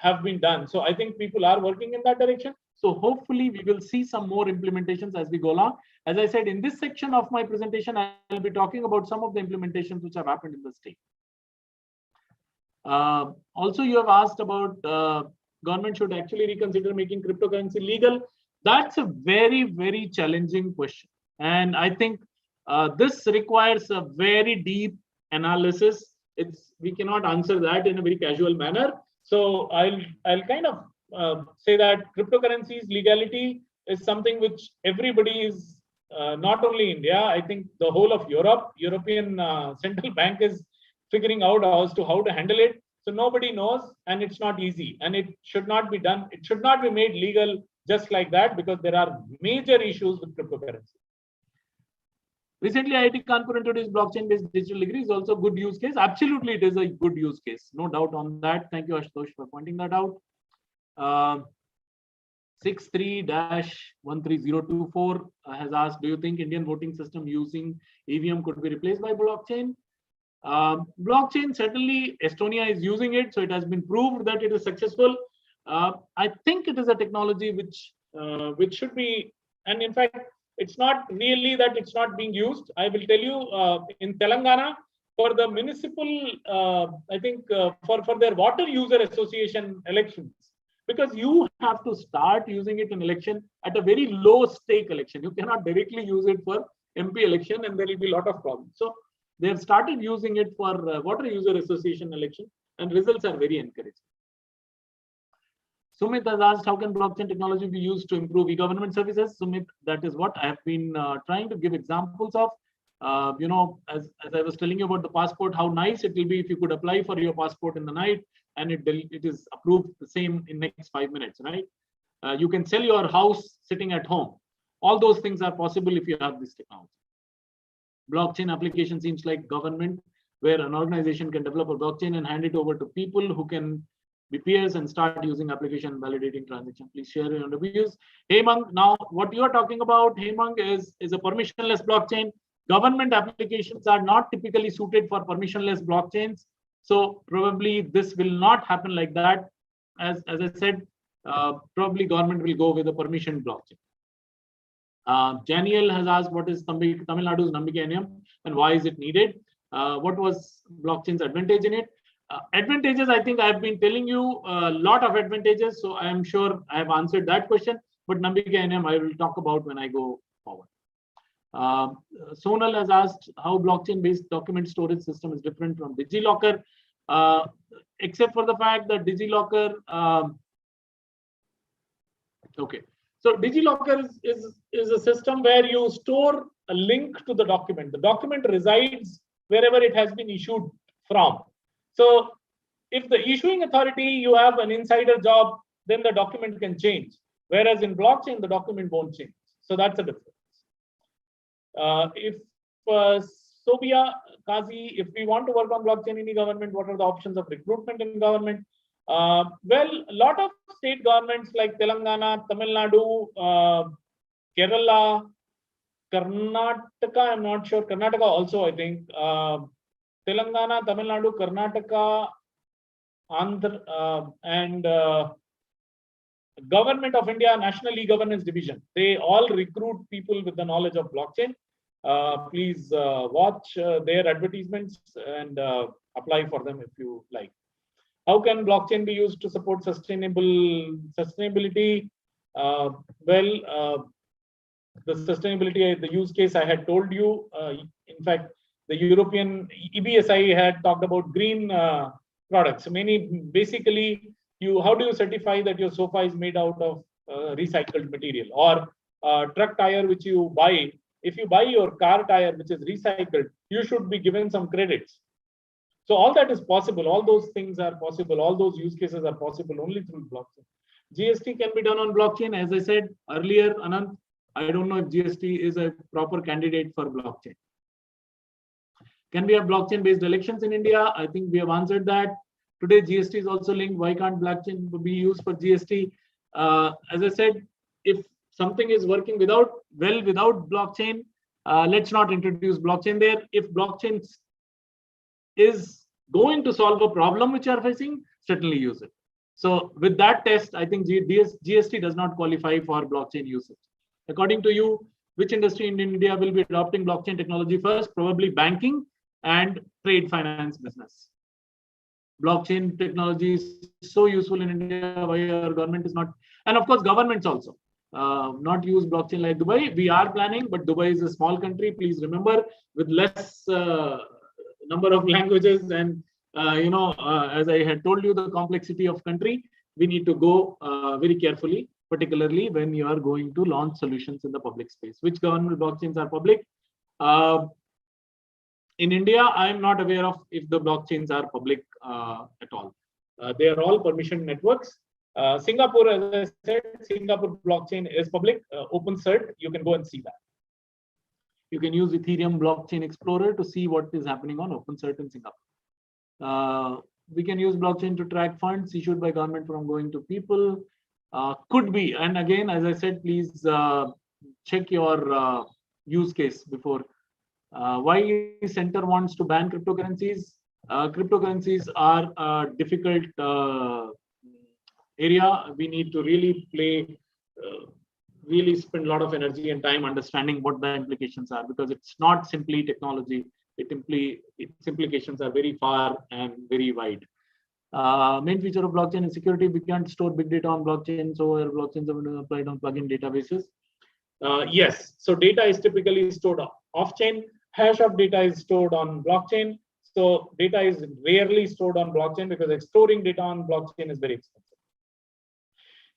have been done. So I think people are working in that direction. So hopefully we will see some more implementations as we go along. As I said, in this section of my presentation, I'll be talking about some of the implementations which have happened in the state. Also, you have asked about government should actually reconsider making cryptocurrency legal. That's a very, very challenging question. And I think this requires a very deep analysis. We cannot answer that in a very casual manner. So I'll kind of say that cryptocurrencies legality is something which everybody is, not only India, I think the whole of European Central Bank is figuring out as to how to handle it. So nobody knows, and it's not easy, and it should not be done. It should not be made legal just like that, because there are major issues with cryptocurrency. Recently, IIT Kanpur introduced blockchain-based digital degree. Is also a good use case. Absolutely, it is a good use case. No doubt on that. Thank you, Santosh, for pointing that out. 63-13024 has asked, do you think Indian voting system using EVM could be replaced by blockchain? Blockchain, certainly Estonia is using it, so it has been proved that it is successful. I think it is a technology which should be, and in fact, it's not really that it's not being used. I will tell you, in Telangana, for the municipal, I think for their water user association elections, because you have to start using it in election at a very low stake election. You cannot directly use it for MP election, and there will be a lot of problems. So they have started using it for water user association election, and results are very encouraging. Sumit has asked, how can blockchain technology be used to improve e-government services? Sumit, that is what I have been trying to give examples of. As I was telling you about the passport, how nice it will be if you could apply for your passport in the night and it is approved the same in next 5 minutes, right? You can sell your house sitting at home. All those things are possible if you have this technology. Blockchain application seems like government, where an organization can develop a blockchain and hand it over to people who can be peers and start using application validating transaction. Please share your reviews. Hemang, now what you are talking about, Hemang, is a permissionless blockchain. Government applications are not typically suited for permissionless blockchains. So probably this will not happen like that. As I said, probably government will go with a permission blockchain. Janiel has asked, what is Tamil Nadu's Nambika NM and why is it needed? What was blockchain's advantage in it? Advantages, I think I've been telling you a lot of advantages, so I am sure I have answered that question. But Nambika NM I will talk about when I go forward. Sonal has asked how blockchain-based document storage system is different from DigiLocker, except for the fact that DigiLocker. Okay, so DigiLocker is a system where you store a link to the document. The document resides wherever it has been issued from. So if the issuing authority, you have an insider job, then the document can change. Whereas in blockchain, the document won't change. So that's a difference. If Sobia, Kazi, if we want to work on blockchain in e-government, what are the options of recruitment in government? Well, a lot of state governments like Telangana, Tamil Nadu, Kerala, Karnataka, I'm not sure, Karnataka also, I think, Telangana, Tamil Nadu, Karnataka, Andhra, and Government of India, National E-Governance Division, they all recruit people with the knowledge of blockchain. Please watch their advertisements and apply for them if you like. How can blockchain be used to support sustainability? The sustainability, the use case I had told you. In fact, the European EBSI had talked about green products. Basically, how do you certify that your sofa is made out of recycled material, or truck tire which you buy? If you buy your car tire which is recycled, you should be given some credits. So all that is possible. All those things are possible. All those use cases are possible only through blockchain. GST can be done on blockchain. As I said earlier, Anand, I don't know if GST is a proper candidate for blockchain. Can we have blockchain-based elections in India? I think we have answered that. Today, GST is also linked. Why can't blockchain be used for GST? As I said, if something is working without blockchain, let's not introduce blockchain there. If blockchain is going to solve a problem which you are facing, certainly use it. So with that test, I think GST does not qualify for blockchain usage. According to you, which industry in India will be adopting blockchain technology first? Probably banking and trade finance business. Blockchain technology is so useful in India. Why our government is not? And of course, governments also not use blockchain like Dubai. We are planning, but Dubai is a small country. Please remember, with less number of languages and as I had told you, the complexity of country, we need to go very carefully, particularly when you are going to launch solutions in the public space. Which government blockchains are public? In India, I am not aware of if the blockchains are public at all. They are all permission networks. Singapore, as I said, Singapore blockchain is public, open cert. You can go and see that. You can use Ethereum Blockchain Explorer to see what is happening on OpenCert in Singapore. We can use blockchain to track funds issued by government from going to people. Could be, and again, as I said, please check your use case before. Why center wants to ban cryptocurrencies? Cryptocurrencies are a difficult area. We need to really really spend a lot of energy and time understanding what the implications are, because it's not simply technology. Its implications are very far and very wide. Main feature of blockchain is security. We can't store big data on blockchain, so blockchains are applied on plugin databases. Yes, so data is typically stored off-chain. Hash of data is stored on blockchain. So data is rarely stored on blockchain because storing data on blockchain is very expensive.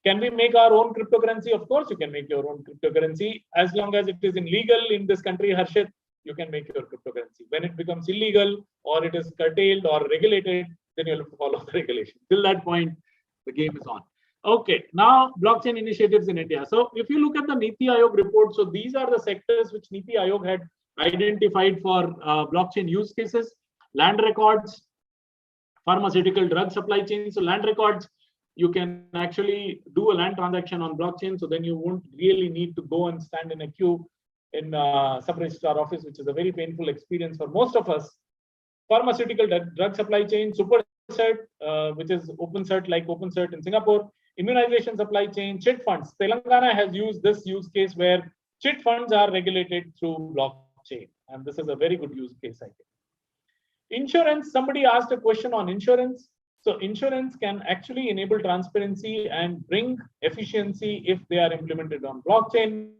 Can we make our own cryptocurrency? Of course, you can make your own cryptocurrency. As long as it is illegal in this country, Harshit, you can make your cryptocurrency. When it becomes illegal or it is curtailed or regulated, then you'll have to follow the regulation. Till that point, the game is on. Okay, now blockchain initiatives in India. So if you look at the Niti Aayog report, so these are the sectors which Niti Aayog had identified for blockchain use cases: land records, pharmaceutical drug supply chain. So land records, you can actually do a land transaction on blockchain. So then you won't really need to go and stand in a queue in sub-registrar office, which is a very painful experience for most of us. Pharmaceutical drug supply chain, super cert, which is open cert like open cert in Singapore. Immunization supply chain, chit funds. Telangana has used this use case where chit funds are regulated through blockchain. And this is a very good use case, I think. Insurance, somebody asked a question on insurance. So insurance can actually enable transparency and bring efficiency if they are implemented on blockchain.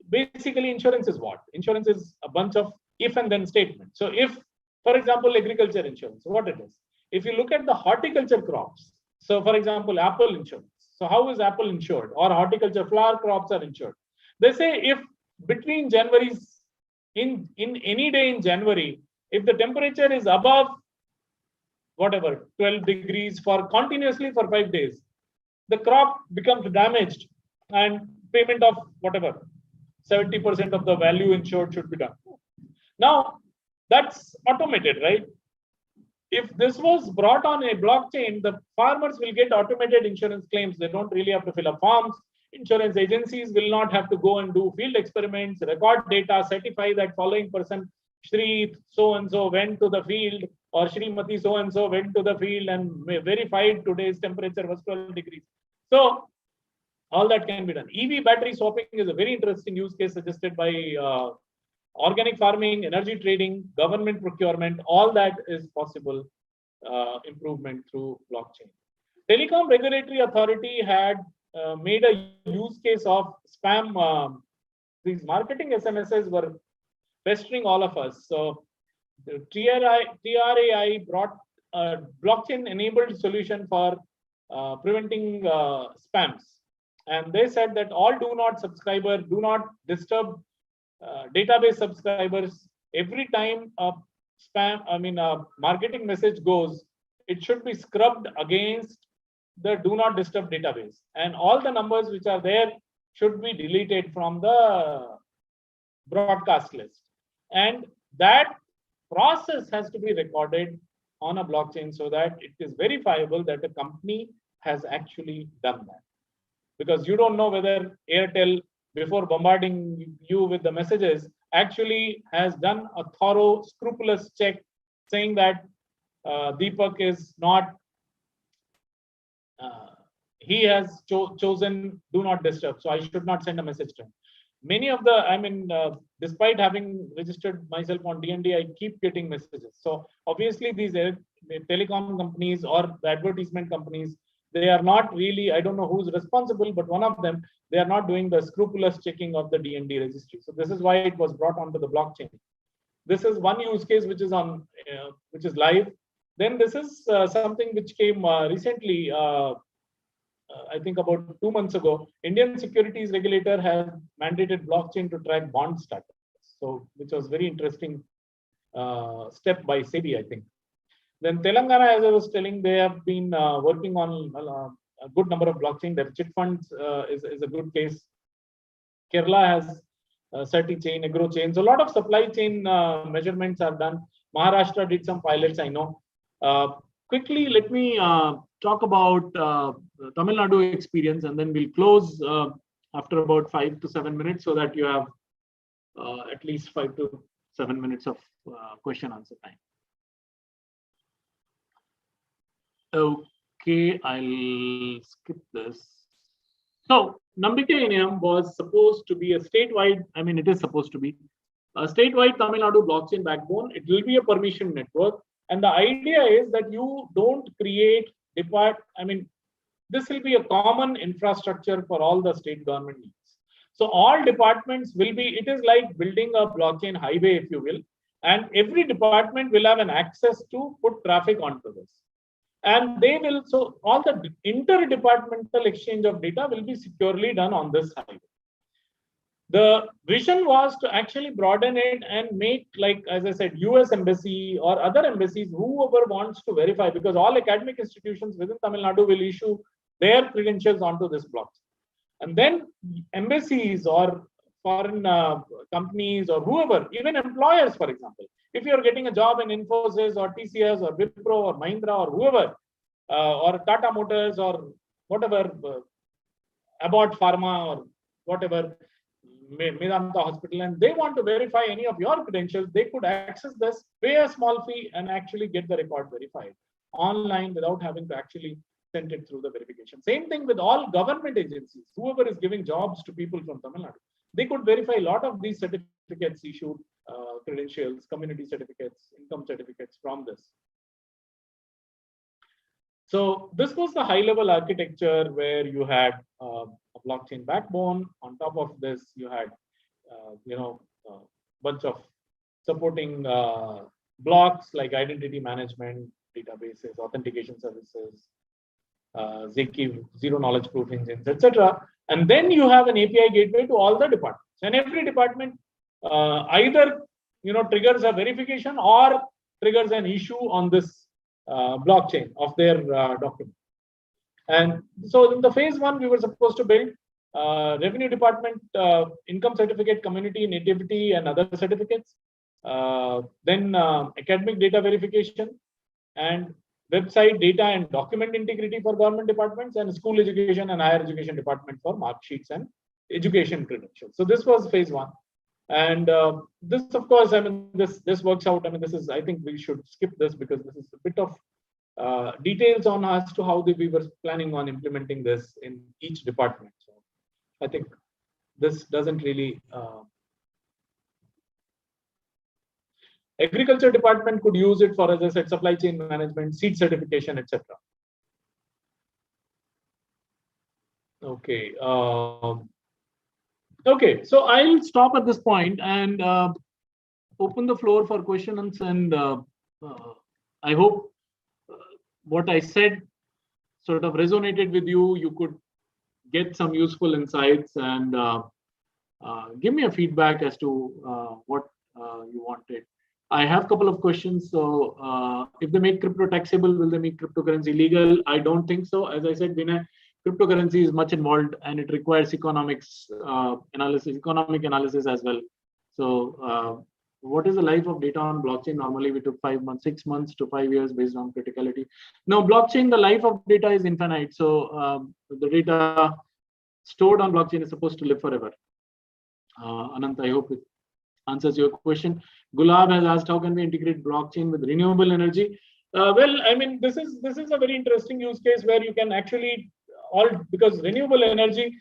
Basically, insurance is what? Insurance is a bunch of if and then statements. So if, for example, agriculture insurance, what it is? If you look at the horticulture crops, so for example, apple insurance. So how is apple insured? Or horticulture flower crops are insured. They say if between January's, in any day in January, if the temperature is above whatever 12 degrees for continuously for 5 days, the crop becomes damaged and payment of whatever 70% of the value insured should be done. Now that's automated, right? If this was brought on a blockchain, the farmers will get automated insurance claims. They don't really have to fill up forms. Insurance agencies will not have to go and do field experiments, record data, certify that following person, Shri so-and-so went to the field, or Shrimati so-and-so went to the field and verified today's temperature was 12 degrees. So all that can be done. EV battery swapping is a very interesting use case suggested by organic farming, energy trading, government procurement. All that is possible improvement through blockchain. Telecom Regulatory Authority had made a use case of spam. These marketing SMSs were pestering all of us. So the TRAI brought a blockchain-enabled solution for preventing spams. And they said that all do not disturb database subscribers. Every time a marketing message goes, it should be scrubbed against the do not disturb database. And all the numbers which are there should be deleted from the broadcast list. And that process has to be recorded on a blockchain so that it is verifiable that a company has actually done that. Because you don't know whether Airtel, before bombarding you with the messages, actually has done a thorough, scrupulous check saying that Deepak is not, he has chosen do not disturb, so I should not send a message to him. Many of the, despite having registered myself on DND, I keep getting messages. So obviously these telecom companies or the advertisement companies, they are not really, I don't know who's responsible, but one of them, they are not doing the scrupulous checking of the DND registry. So this is why it was brought onto the blockchain. This is one use case which is on, which is live. Then this is something which came recently, I think about 2 months ago. Indian securities regulator has mandated blockchain to track bond status. So which was very interesting step by SEBI, I think. Then Telangana, as I was telling, they have been working on a good number of blockchain. Their chit funds is a good case. Kerala has Certi chain, agro chains. A lot of supply chain measurements are done. Maharashtra did some pilots, I know. Quickly, let me talk about Tamil Nadu experience, and then we'll close after about 5 to 7 minutes so that you have at least 5 to 7 minutes of question answer time. Okay, I'll skip this. So, Nambike Iniyam was supposed to be a statewide, it is supposed to be a statewide Tamil Nadu blockchain backbone. It will be a permission network. And the idea is that you don't create this will be a common infrastructure for all the state government needs. So all departments will be, it is like building a blockchain highway, if you will, and every department will have an access to put traffic onto this. And they will, so all the interdepartmental exchange of data will be securely done on this highway. The vision was to actually broaden it and make, like, as I said, US embassy or other embassies, whoever wants to verify, because all academic institutions within Tamil Nadu will issue their credentials onto this blockchain. And then embassies or foreign companies or whoever, even employers, for example, if you're getting a job in Infosys or TCS or Wipro or Mahindra or whoever, or Tata Motors or whatever, Abbott Pharma or whatever, Medanta Hospital, and they want to verify any of your credentials, they could access this, pay a small fee, and actually get the record verified online without having to actually send it through the verification. Same thing with all government agencies. Whoever is giving jobs to people from Tamil Nadu, they could verify a lot of these certificates issued, credentials, community certificates, income certificates from this. So this was the high-level architecture where you had a blockchain backbone. On top of this, you had, a bunch of supporting blocks like identity management, databases, authentication services, Zeki, zero knowledge proof engines, etc. And then you have an API gateway to all the departments. And every department either triggers a verification or triggers an issue on this blockchain of their document. And so in the phase one, we were supposed to build revenue department, income certificate, community, nativity, and other certificates. Then academic data verification and website data and document integrity for government departments, and school education and higher education department for mark sheets and education credentials. So this was phase one. And this, of course, this works out. This is, I think we should skip this because this is a bit of details on as to how we were planning on implementing this in each department. So I think this doesn't really. Agriculture department could use it for, as I said, supply chain management, seed certification, etc. Okay. Okay. So I'll stop at this point and open the floor for questions. And I hope what I said sort of resonated with you. You could get some useful insights and give me a feedback as to what you wanted. I have a couple of questions. So if they make crypto taxable, will they make cryptocurrency legal? I don't think so. As I said, Vinay, cryptocurrency is much involved and it requires economic analysis as well. So what is the life of data on blockchain? Normally we took 5 months, 6 months to 5 years based on criticality. Now blockchain, the life of data is infinite. So the data stored on blockchain is supposed to live forever. Anant, I hope it answers your question. Gulab has asked, how can we integrate blockchain with renewable energy? Well, I mean, this is a very interesting use case where you can actually because renewable energy,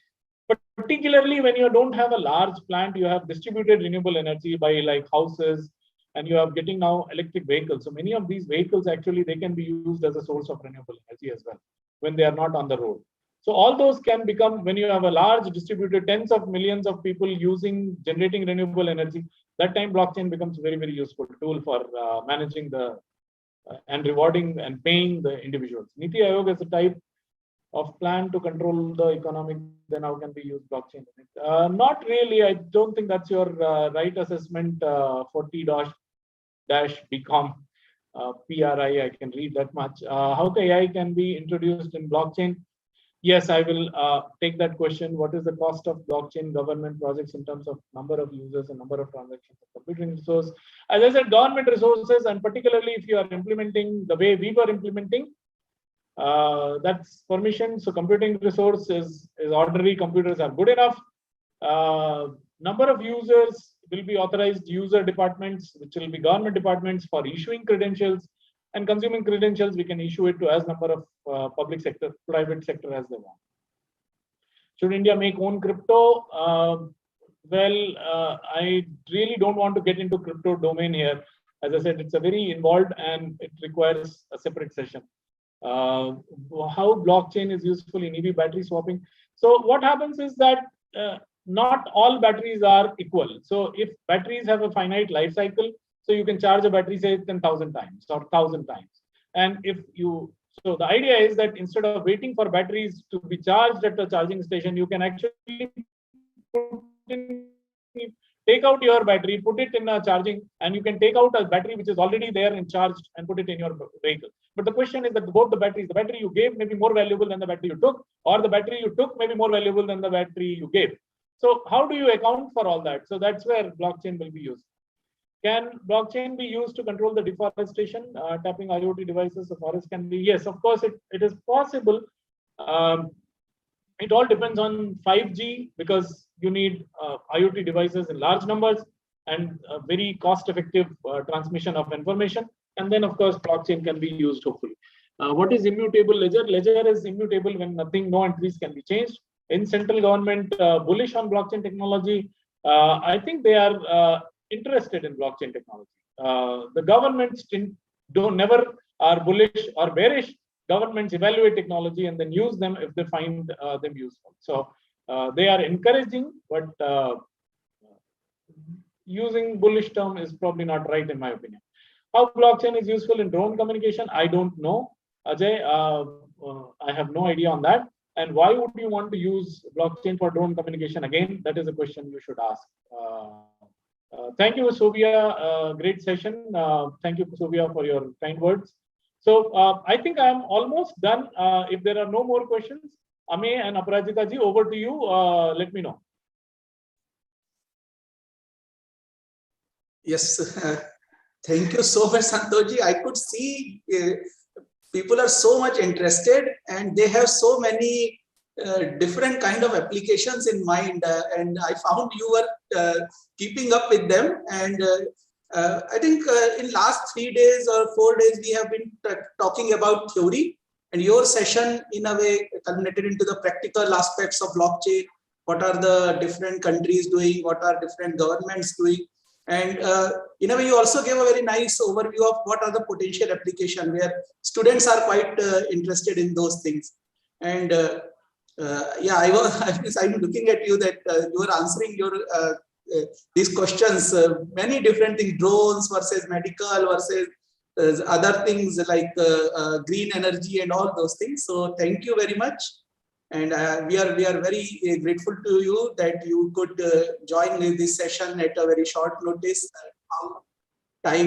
particularly when you don't have a large plant, you have distributed renewable energy by like houses, and you are getting now electric vehicles. So many of these vehicles actually they can be used as a source of renewable energy as well when they are not on the road. So all those can become, when you have a large distributed tens of millions of people generating renewable energy, that time blockchain becomes a very, very useful tool for managing the and rewarding and paying the individuals. Niti Aayog is a type of plan to control the economic, then how can we use blockchain? Not really. I don't think that's your right assessment for T-BCom. PRI, I can read that much. How the AI can be introduced in blockchain? Yes, I will take that question. What is the cost of blockchain government projects in terms of number of users and number of transactions of computing resource? As I said, government resources, and particularly if you are implementing the way we were implementing, that's permission. So computing resource is ordinary computers are good enough. Number of users will be authorized user departments, which will be government departments for issuing credentials, and consuming credentials, we can issue it to as number of public sector, private sector as they want. Should India make own crypto? I really don't want to get into crypto domain here. As I said, it's a very involved and it requires a separate session. How blockchain is useful in EV battery swapping. So what happens is that not all batteries are equal. So if batteries have a finite life cycle, so you can charge a battery, say 10,000 times or 1,000 times. And so the idea is that instead of waiting for batteries to be charged at a charging station, you can actually take out your battery, put it in a charging, and you can take out a battery which is already there and charged and put it in your vehicle. But the question is that both the battery you gave may be more valuable than the battery you took, or the battery you took may be more valuable than the battery you gave. So how do you account for all that? So that's where blockchain will be used. Can blockchain be used to control the deforestation? Tapping IoT devices, the forest can be, yes, of course, it is possible. It all depends on 5G because you need IoT devices in large numbers and a very cost-effective transmission of information. And then, of course, blockchain can be used, hopefully. What is immutable ledger? Ledger is immutable when no entries can be changed. In central government, bullish on blockchain technology. I think they are interested in blockchain technology. The governments never are bullish or bearish. Governments evaluate technology and then use them if they find them useful. So they are encouraging, but using bullish term is probably not right in my opinion. How blockchain is useful in drone communication? I don't know, Ajay. I have no idea on that. And why would you want to use blockchain for drone communication? Again, that is a question you should ask. Thank you, Sovia. Great session. Thank you, Sovia, for your kind words. So I think I'm almost done. If there are no more questions, Ame and Aparajita ji, over to you. Let me know. Yes, thank you so much, Santosh ji. I could see people are so much interested and they have so many different kind of applications in mind, and I found you were keeping up with them, and I think in last 3 days or 4 days, we have been talking about theory, and your session in a way culminated into the practical aspects of blockchain. What are the different countries doing? What are different governments doing? And in a way, you also gave a very nice overview of what are the potential application where students are quite interested in those things. And yeah, I'm looking at you that you are answering your these questions, many different things, drones versus medical versus other things like green energy and all those things. So thank you very much. And we are very grateful to you that you could join this session at a very short notice. Time